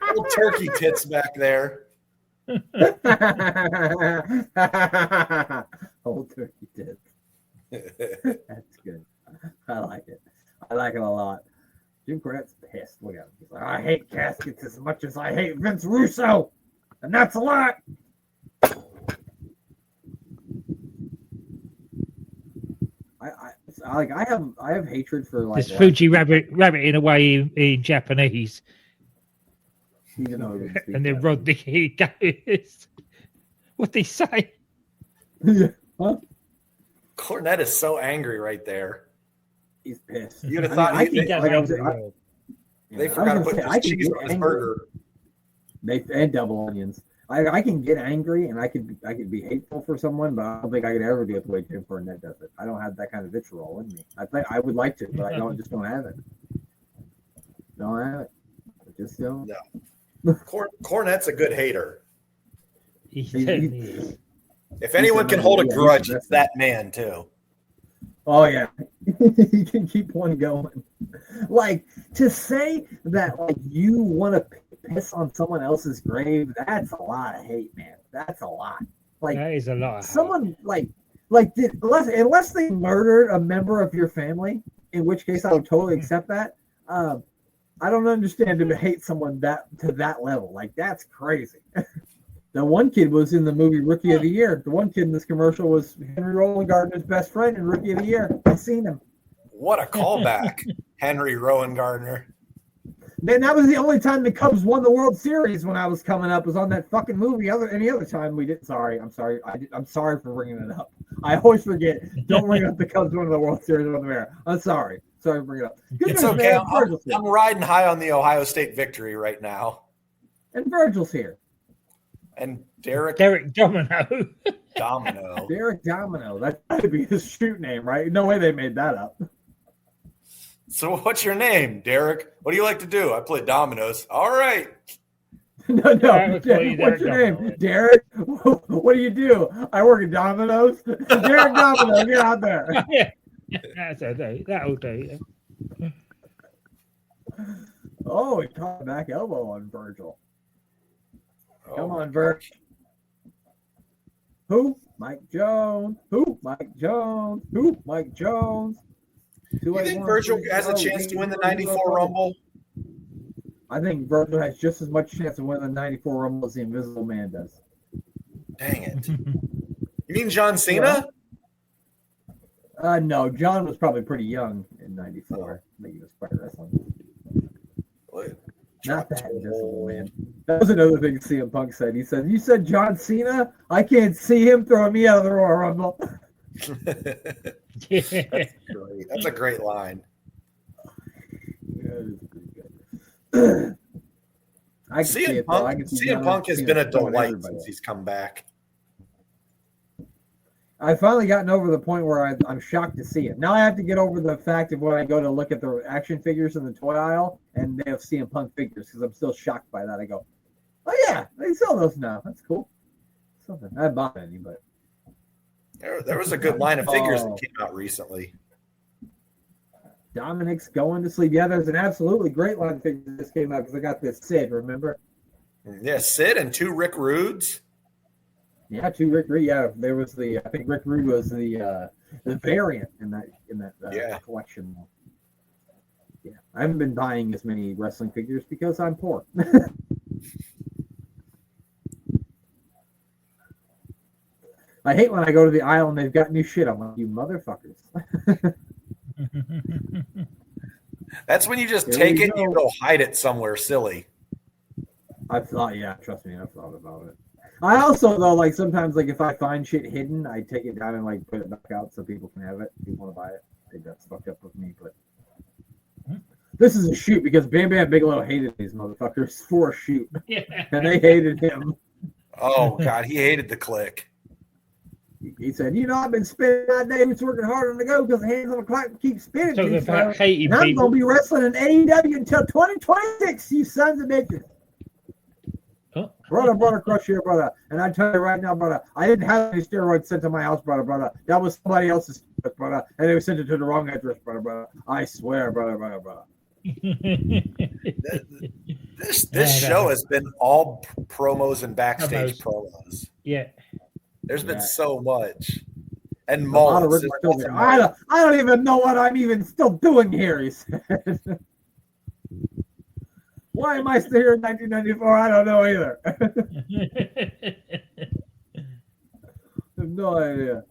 S2: Little turkey tits back there.
S1: Old turkey tits. That's good. I like it. I like it a lot. Jim Cornette's pissed. Look at him. He's like, I hate caskets as much as I hate Vince Russo. And that's a lot. I have hatred for like
S3: This Fuji rabbit in a way in Japanese.
S1: even though he didn't speak
S3: And then
S1: Japanese.
S3: Rodney he goes, what did he say?
S1: Huh?
S2: Cornette is so angry right there.
S1: He's pissed.
S2: You'd have
S1: I
S2: thought
S1: mean, I
S2: he-
S1: can-
S3: He does
S1: like I was-
S3: angry
S1: I-
S3: well.
S2: They
S1: I
S2: forgot to
S1: was
S2: put
S1: gonna say, I
S2: just
S1: can
S2: cheese
S1: get
S2: on his
S1: angry.
S2: burger.
S1: And double onions. I can get angry and I could be hateful for someone, but I don't think I could ever do it the way Jim Cornette does it. I don't have that kind of vitriol in me. I think I would like to, but I just don't have it. Don't have it. I just don't.
S2: Cornette's a good hater.
S3: He
S1: He-
S3: certainly is.
S2: If anyone can hold a grudge, it's that man too.
S1: Oh yeah, he can keep one going. Like to say that like you want to piss on someone else's grave, that's a lot of hate, man. That's a lot. Like
S3: That is a lot. Of
S1: someone unless they murdered a member of your family, in which case I would totally accept that. I don't understand to hate someone to that level. Like that's crazy. The one kid was in the movie Rookie of the Year. The one kid in this commercial was Henry Rowan Gardner's best friend in Rookie of the Year. I seen him.
S2: What a callback, Henry Rowan Gardner.
S1: Man, that was the only time the Cubs won the World Series when I was coming up. Was on that fucking movie. Any other time we did. Sorry, I'm sorry. I'm sorry for bringing it up. I always forget. Don't bring up the Cubs winning the World Series with the Mayor. I'm sorry. Sorry to bring it up. Good
S2: It's
S1: news,
S2: okay.
S1: man. Virgil's here.
S2: I'm riding high on the Ohio State victory right now.
S1: And Virgil's here.
S2: And Derek
S3: Domino.
S2: Domino.
S1: Derek Domino. That could be his shoot name, right? No way they made that up.
S2: So what's your name, Derek? What do you like to do? I play dominoes. All right.
S1: No.
S3: Yeah,
S1: What's
S3: Derek
S1: your
S3: Domino.
S1: name? Derek? What do you do? I work at Domino's. Derek Domino, get out there.
S3: Yeah. That'll do.
S1: Oh, he caught a back elbow on Virgil. Come
S2: Oh,
S1: on, Virg. Who? Mike Jones. Who? Mike Jones. Who? Mike Jones.
S2: You think Virgil has a chance to win the 94 Rumble?
S1: I think Virgil has just as much chance to win the 94 Rumble as the Invisible Man does.
S2: Dang it. You mean John Cena?
S1: No, John was probably pretty young in 94. I think he was probably wrestling. Not that Invisible Man. That was another thing CM Punk said. He said, "You said John Cena? I can't see him throwing me out of the Royal Rumble."
S2: That's great. That's a great line.
S1: I can see it, though. I can see
S2: CM Punk has
S1: Cena
S2: been a
S1: throwing
S2: delight
S1: everybody
S2: since
S1: out.
S2: he's come back.
S1: I've finally gotten over the point where I'm shocked to see it. Now I have to get over the fact of when I go to look at the action figures in the toy aisle and they have CM Punk figures because I'm still shocked by that. I go, oh yeah, they sell those now. That's cool. Something I haven't bought any, but
S2: There was a good line of figures
S1: Oh.
S2: that came out recently.
S1: Dominic's going to sleep. Yeah, there's an absolutely great line of figures that just came out because I got this Sid. Remember?
S2: Yeah, Sid and 2 Rick Rudes.
S1: Yeah, 2 Rick Rude. Yeah, there was I think Rick Rude was the variant in that
S2: Yeah.
S1: collection. Yeah, I haven't been buying as many wrestling figures because I'm poor. I hate when I go to the aisle and they've got new shit. I'm like, you motherfuckers.
S2: That's when you just
S1: Here
S2: take
S1: we
S2: it and you
S1: go.
S2: go hide it somewhere silly.
S1: I've thought, yeah, trust me, I've thought about it. I also, though, like sometimes, like if I find shit hidden, I take it down and like put it back out so people can have it. If you want to buy it, I think that's fucked up with me. But this is a shoot because Bam Bam Bigelow hated these motherfuckers for a shoot, and they hated him.
S2: Oh, God, he hated the click.
S1: He said, "You know, I've been spending my days working hard on the go because the hands on the clock keep spinning.
S3: Talking
S1: dude,
S3: about hating
S1: and I'm
S3: people.
S1: gonna be wrestling in AEW until 2026. You sons of bitches."
S3: Oh.
S1: Brother, crush here, brother. And I tell you right now, brother, I didn't have any steroids sent to my house, brother. That was somebody else's stuff, brother. And they sent it to the wrong address, brother. I swear, brother.
S2: This show has been all promos and backstage promos.
S3: Yeah.
S2: There's been
S1: Yeah.
S2: so much. And
S1: A lot of
S2: Mullins.
S1: Rick Martel. I don't even know what I'm even still doing here, he said. Why am I still here in 1994? I don't know either. I have no idea.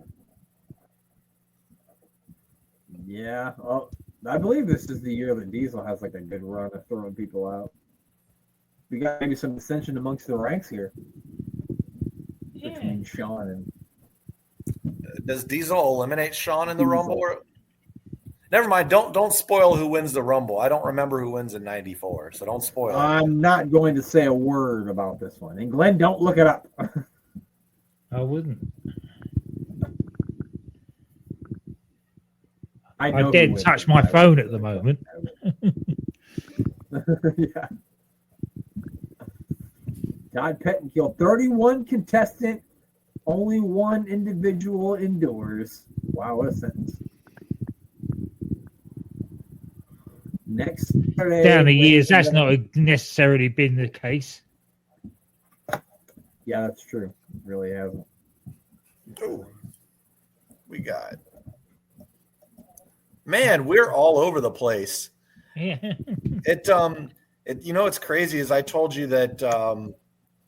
S1: Yeah. Oh, I believe this is the year that Diesel has like a good run of throwing people out. We got maybe some dissension amongst the ranks here between Sean and.
S2: Does Diesel eliminate Sean in the Rumble? Or... Never mind. Don't spoil who wins the Rumble. I don't remember who wins in '94, so don't spoil it.
S1: I'm not going to say a word about this one. And Glenn, don't look it up.
S3: I wouldn't.
S1: I
S3: I
S1: know
S3: did
S1: who wins
S3: touch
S1: it.
S3: my phone at the moment.
S1: Yeah. Todd Pettengill, 31 contestant, only one individual endures. Wow, what a sentence. Next Saturday.
S3: Down the years, that's
S1: Wednesday-
S3: not necessarily been the case.
S1: Yeah, that's true. It really hasn't.
S2: Ooh. We got. Man, we're all over the place.
S3: Yeah.
S2: It's crazy is I told you that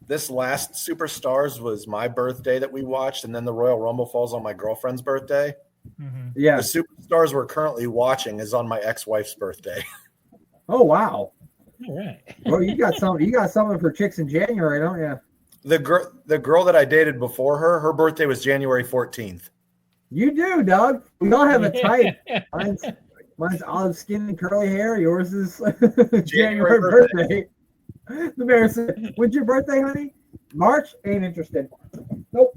S2: this last Superstars was my birthday that we watched, and then the Royal Rumble falls on my girlfriend's birthday.
S3: Mm-hmm.
S1: Yeah.
S2: The Superstars we're currently watching is on my ex-wife's birthday.
S1: Oh wow.
S3: All right.
S1: Well, you got something for chicks in January, don't you?
S2: The girl that I dated before her birthday was January 14th.
S1: You do, Doug. We all have a type. Mine's olive skin and curly hair. Yours is January birthday. The mayor said, "When's your birthday, honey?" March. Ain't interested. Nope.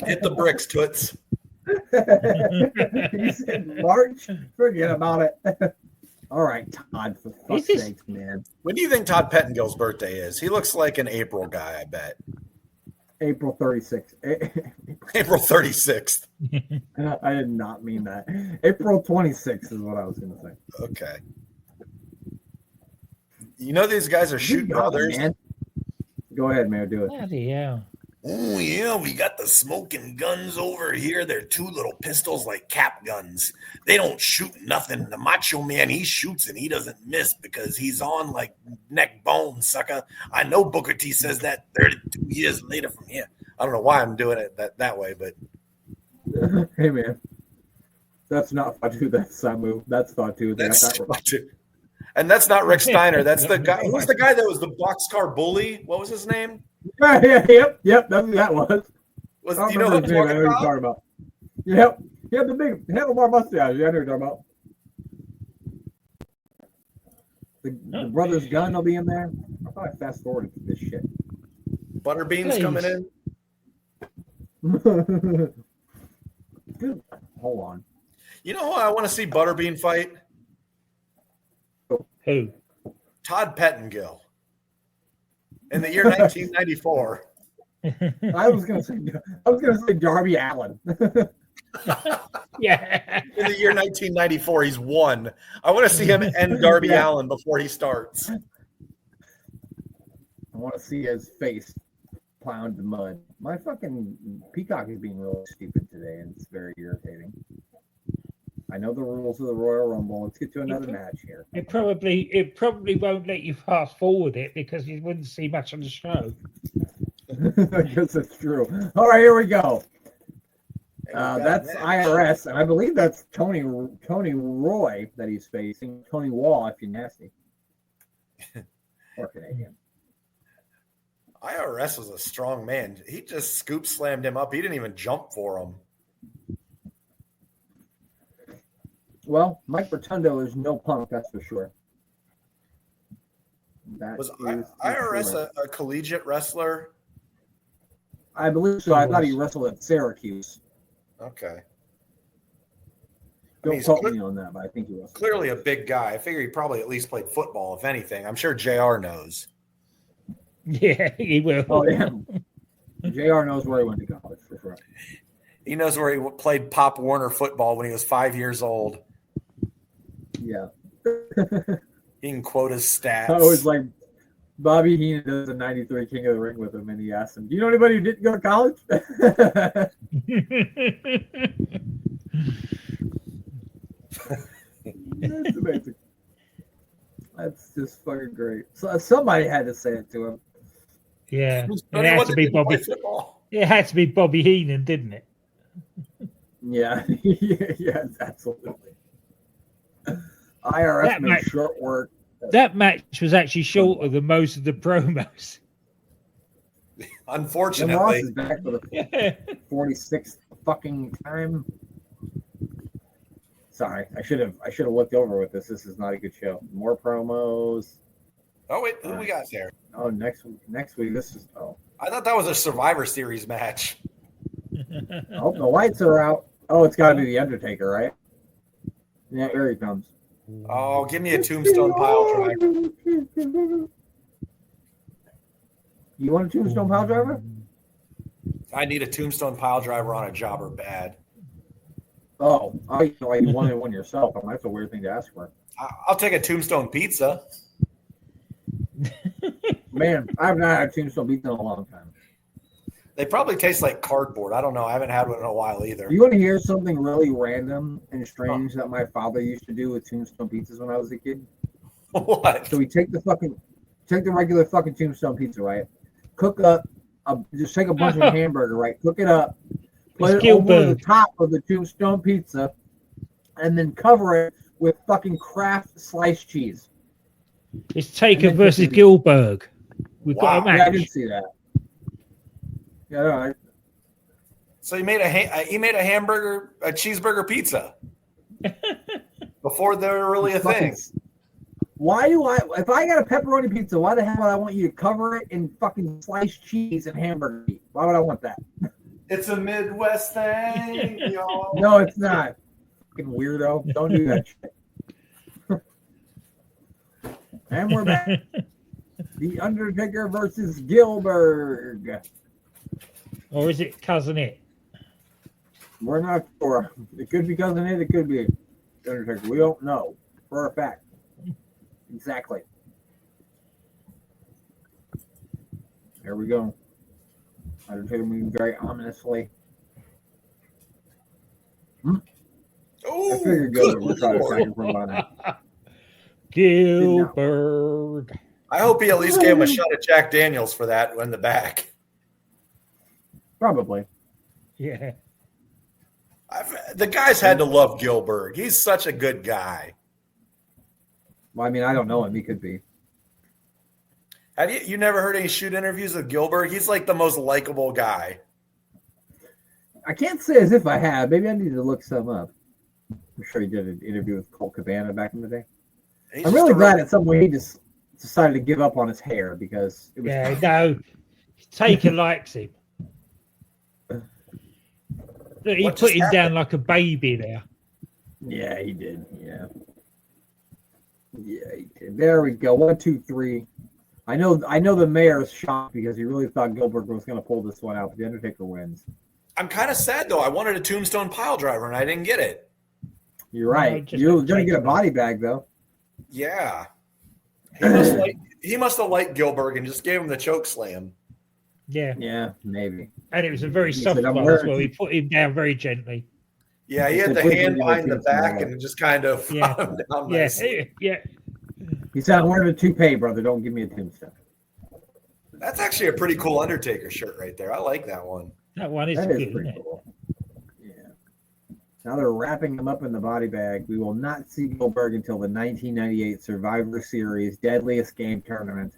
S2: Hit the bricks, toots.
S1: He said March. Forget about it. All right, Todd. For fuck's
S3: This is-
S1: sake, man.
S2: When do you think Todd Pettengill's birthday is? He looks like an April guy, I bet.
S1: April 36th.
S2: April 36th.
S1: I did not mean that. April 26th is what I was going to say.
S2: Okay. You know these guys are shoot
S1: You got it,
S2: brothers.
S1: man. Go ahead, Mayor. Do it.
S3: Bloody hell.
S2: Oh, yeah, we got the smoking guns over here. They're two little pistols like cap guns. They don't shoot nothing. The Macho Man, he shoots and he doesn't miss because he's on like neck bone, sucker. I know Booker T says that 32 years later from here. I don't know why I'm doing it that way, but
S1: Hey, man. That's not Fatu. That's Samu. That's Fatu.
S2: that's And that's not Rick Steiner. That's the guy. Who was the guy that was the boxcar bully? What was his name?
S1: Yep. That's who that was.
S2: Do you know who I'm talking about?
S1: Yep. He had the big handlebar mustache. Yeah, I know what you're talking about. The brother's gun will be in there. I thought I fast forwarded to this shit.
S2: Butterbean's coming in.
S1: Good. Hold on.
S2: You know who I want to see Butterbean fight?
S3: Who?
S2: Todd Pettengill. In the year 1994.
S1: I was gonna say Darby Allin.
S3: Yeah.
S2: In the year 1994, he's won. I want to see him end Darby Allin before he starts.
S1: I want to see his face pound the mud. My fucking Peacock is being really stupid today, and it's very irritating. I know the rules of the Royal Rumble. Let's get to another match here.
S3: It probably won't let you fast forward it because you wouldn't see much on the show.
S1: I guess that's true. All right, here we go. That's IRS, and I believe that's Tony Roy that he's facing. Tony Wall, if you're nasty. Or Canadian.
S2: IRS was a strong man. He just scoop slammed him up. He didn't even jump for him.
S1: Well, Mike Rotundo is no punk, that's for sure.
S2: Was IRS a collegiate wrestler?
S1: I believe so. I thought he wrestled at Syracuse.
S2: Okay.
S1: Don't quote me on that, but I think he was.
S2: Clearly a big guy. I figure he probably at least played football, if anything. I'm sure JR knows.
S3: Yeah, he will.
S1: Oh, yeah. JR knows where he went to college, for sure.
S2: He knows where he played Pop Warner football when he was 5 years old.
S1: Yeah.
S2: He can quote his stats.
S1: I was like, Bobby Heenan does a 93 King of the Ring with him, and he asked him, do you know anybody who didn't go to college? That's amazing. That's just fucking great. So somebody had to say it to him.
S3: Yeah. It had to be Bobby. It had to be Bobby Heenan, didn't it?
S1: Yeah. Yes, absolutely. IRS made short work.
S3: That match was actually shorter than most of the promos.
S2: Unfortunately.
S1: Ross is back for the 46th fucking time. Sorry, I should have looked over with this. This is not a good show. More promos.
S2: Oh wait, who we got there?
S1: Oh, next week. This is
S2: I thought that was a Survivor Series match.
S1: Oh, the lights are out. Oh, it's got to be the Undertaker, right? Yeah, here he comes.
S2: Oh, give me a Tombstone pile driver.
S1: You want a Tombstone pile driver?
S2: I need a Tombstone pile driver on a jobber bad.
S1: Oh, I like you wanted one yourself. That's a weird thing to ask for.
S2: I'll take a Tombstone pizza.
S1: Man, I've not had a Tombstone pizza in a long time.
S2: They probably taste like cardboard. I don't know. I haven't had one in a while either.
S1: You want to hear something really random and strange that my father used to do with Tombstone pizzas when I was a kid?
S2: What?
S1: So we take the regular fucking Tombstone pizza, right? Cook up, just take a bunch of hamburger, right? Cook it up, put it over the top of the Tombstone pizza, and then cover it with fucking Kraft sliced cheese.
S3: It's Taker versus Gilbert. We've got a match.
S1: Yeah, I didn't see that. Yeah, all right.
S2: So he made a cheeseburger pizza before they were really a thing.
S1: Why do if I got a pepperoni pizza, why the hell would I want you to cover it in fucking sliced cheese and hamburger meat? Why would I want that?
S2: It's a Midwest thing, y'all.
S1: No, it's not. Fucking weirdo. Don't do that shit. And we're back. The Undertaker versus Gilbert.
S3: Or is it Cousin It?
S1: We're not sure. It could be Cousin It. It could be Undertaker. We don't know for a fact. Exactly. There we go. Undertaker moving very ominously.
S2: Oh,
S1: I figured Gilbert would try to second from by now.
S3: Gilbert.
S2: I hope he at least gave him a shot at Jack Daniels for that in the back.
S1: Probably.
S3: Yeah.
S2: The guys had to love Gilbert. He's such a good guy.
S1: Well, I mean, I don't know him. He could be.
S2: Have you never heard any shoot interviews with Gilbert? He's like the most likable guy.
S1: I can't say as if I have. Maybe I need to look some up. I'm sure he did an interview with Colt Cabana back in the day.
S2: He's
S1: I'm
S2: just
S1: really
S2: a
S1: glad at some point he just decided to give up on his hair because it was
S3: Yeah, no. Taker likes him. Look, he
S2: What
S3: put
S2: just
S3: him down
S2: happened?
S3: like a baby there.
S1: Yeah, he did. Yeah, he did. There we go. 1, 2, 3. I know the mayor's shocked because he really thought Gilbert was going to pull this one out, but the Undertaker wins.
S2: I'm kind of sad though. I wanted a Tombstone pile driver and I didn't get it.
S1: You're right.
S3: just
S1: You're
S3: got
S1: going to get a
S3: taken.
S1: body bag though.
S2: Yeah. He must have liked Gilbert and just gave him the choke slam.
S3: Yeah.
S1: Yeah, maybe.
S3: And it was a very
S1: He
S3: soft
S1: said, "I'm
S3: one as
S1: wearing
S3: well. He put him down very gently.
S2: Yeah, he
S1: He
S2: had
S1: said,
S2: the
S1: "Please
S2: hand
S1: bring
S2: behind
S1: me
S2: the
S1: a
S2: back
S1: Tombstone."
S2: and just kind of
S3: Yeah.
S2: brought him down
S3: Yeah.
S2: nicely.
S3: Yeah.
S1: He said, "I'm wearing a toupee, brother. Don't give me a tombstone."
S2: That's actually a pretty cool Undertaker shirt right there. I like that one.
S3: That one is
S1: That
S3: good,
S1: is
S3: isn't
S1: pretty
S3: it?
S1: cool. Yeah. Now they're wrapping him up in the body bag. We will not see Goldberg until the 1998 Survivor Series Deadliest Game Tournament.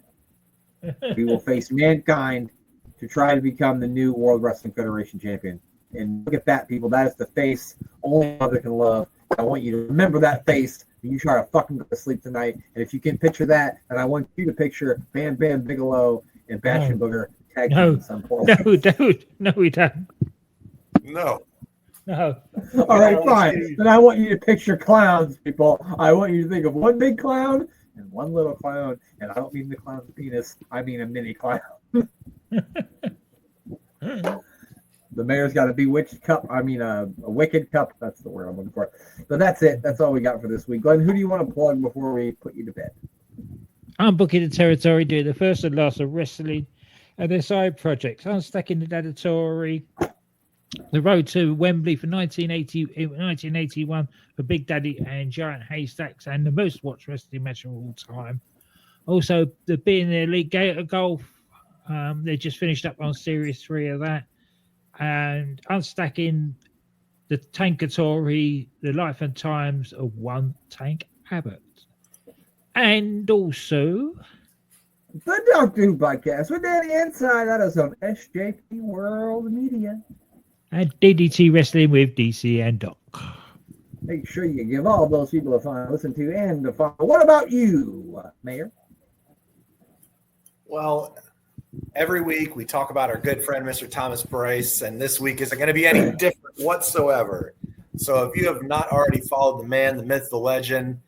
S1: We will face Mankind to try to become the new World Wrestling Federation champion. And look at that, people. That is the face only mother can love. I want you to remember that face when you try to fucking go to sleep tonight. And if you can picture that, then I want you to picture Bam Bam Bigelow and Bastion Booger tag
S3: No.
S1: team at some point.
S3: No, dude. No, we don't.
S2: No.
S3: No.
S1: All right, fine. Then I want you to picture clowns, people. I want you to think of one big clown and one little clown. And I don't mean the clown's penis. I mean a mini clown. The mayor's got a bewitched cup. I mean, a wicked cup. That's the word I'm looking for. But that's it. That's all we got for this week. Glenn, who do you want to plug before we put you to bed?
S3: I'm booking the territory, doing the first and last of wrestling and their side projects. I'm stacking the territory. The road to Wembley for 1981 for Big Daddy and Giant Haystacks, and the most watched wrestling match of all time. Also, the being the Elite Gator Golf, they just finished up on Series 3 of that. And unstacking the Tankatory, the life and times of one Tank Abbott. And also
S1: The Doctor Who Podcast with Danny Inside. That is on SJP World Media.
S3: and DDT Wrestling with DC and Doc.
S1: Make sure you give all those people a fun listen to and a follow. What about you, Mayor?
S2: Well, every week we talk about our good friend, Mr. Thomas Bryce, and this week isn't going to be any different whatsoever. So if you have not already followed the man, the myth, the legend,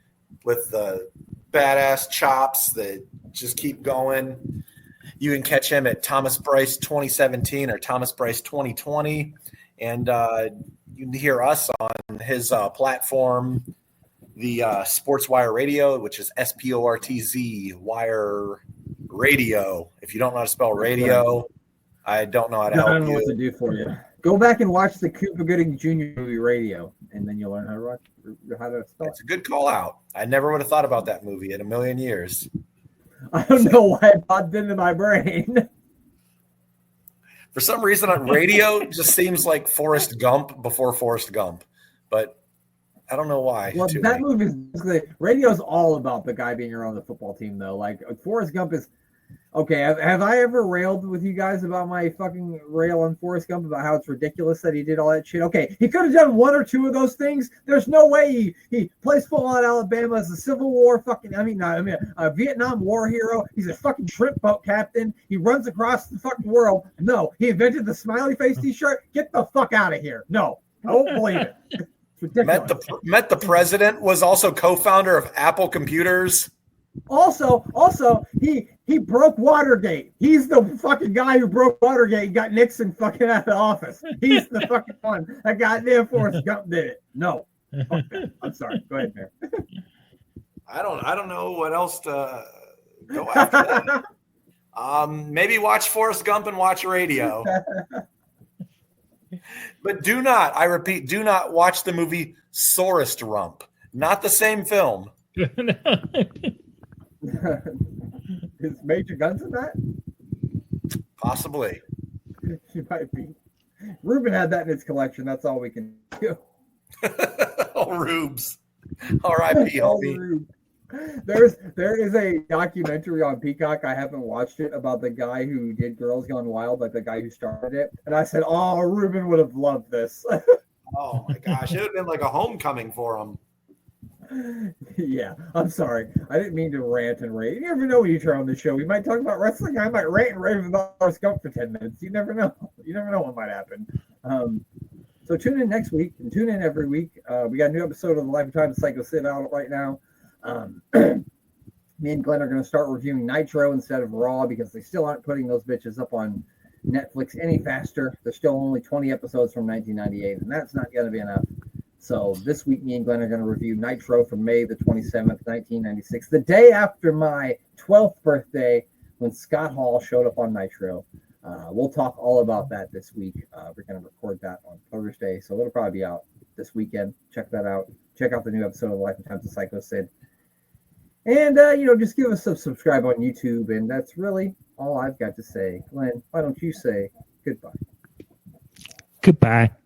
S2: with the badass chops that just keep going, you can catch him at Thomas Bryce 2017 or Thomas Bryce 2020. And you can hear us on his platform, the Sportswire Radio, which is SPORTZ Wire Radio. If you don't know how to spell radio, I don't know how to
S1: I
S2: help
S1: don't know what to
S2: you.
S1: do for you. Go back and watch the Cuba Gooding Jr. movie Radio, and then you'll learn how to spell it.
S2: It's a good call out. I never would have thought about that movie in a million years.
S1: I don't know why it popped into my brain.
S2: For some reason, on radio just seems like Forrest Gump before Forrest Gump, but I don't know why.
S1: Well,
S2: to
S1: that
S2: me.
S1: movie is basically radio's all about the guy being around the football team, though. Like Forrest Gump is okay. Have I ever railed with you guys about my fucking rail on Forrest Gump about how it's ridiculous that he did all that shit? Okay, he could have done one or two of those things. There's no way he plays football at Alabama as a Civil War fucking. A Vietnam War hero. He's a fucking shrimp boat captain. He runs across the fucking world. No, he invented the smiley face T-shirt. Get the fuck out of here. No, I won't believe it. It's ridiculous.
S2: Met the president, was also co-founder of Apple Computers.
S1: Also, he broke Watergate. He's the fucking guy who broke Watergate and got Nixon fucking out of the office. He's the fucking one that goddamn Forrest Gump did it. No. Fuck that. I'm sorry. Go ahead, Mayor.
S2: I don't know what else to go after that. Maybe watch Forrest Gump and watch radio. But do not, I repeat, do not watch the movie Sorest Rump. Not the same film.
S1: Is Major Guns in that?
S2: Possibly.
S1: She might be. Ruben had that in his collection. That's all we can do.
S2: Oh, Rubes. R.I.P.
S1: Oh,
S2: homie.
S1: Rube. There is a documentary on Peacock. I haven't watched it about the guy who did Girls Gone Wild, like the guy who started it. And I said, "Oh, Ruben would have loved this."
S2: Oh my gosh, it would have been like a homecoming for him.
S1: Yeah, I'm sorry. I didn't mean to rant and rave. You never know when you turn on the show. We might talk about wrestling. I might rant and rave about Forrest Gump for 10 minutes. You never know. You never know what might happen. So tune in next week and tune in every week. We got a new episode of the Lifetime Psycho Sid out right now. Me and Glenn are going to start reviewing Nitro instead of Raw because they still aren't putting those bitches up on Netflix any faster. There's still only 20 episodes from 1998, and that's not going to be enough. So this week, me and Glenn are going to review Nitro from May the 27th, 1996, the day after my 12th birthday when Scott Hall showed up on Nitro. We'll talk all about that this week. We're going to record that on Thursday, so it'll probably be out this weekend. Check that out. Check out the new episode of Life and Times of Psycho Sid. And, just give us a subscribe on YouTube, and that's really all I've got to say. Glenn, why don't you say goodbye?
S3: Goodbye.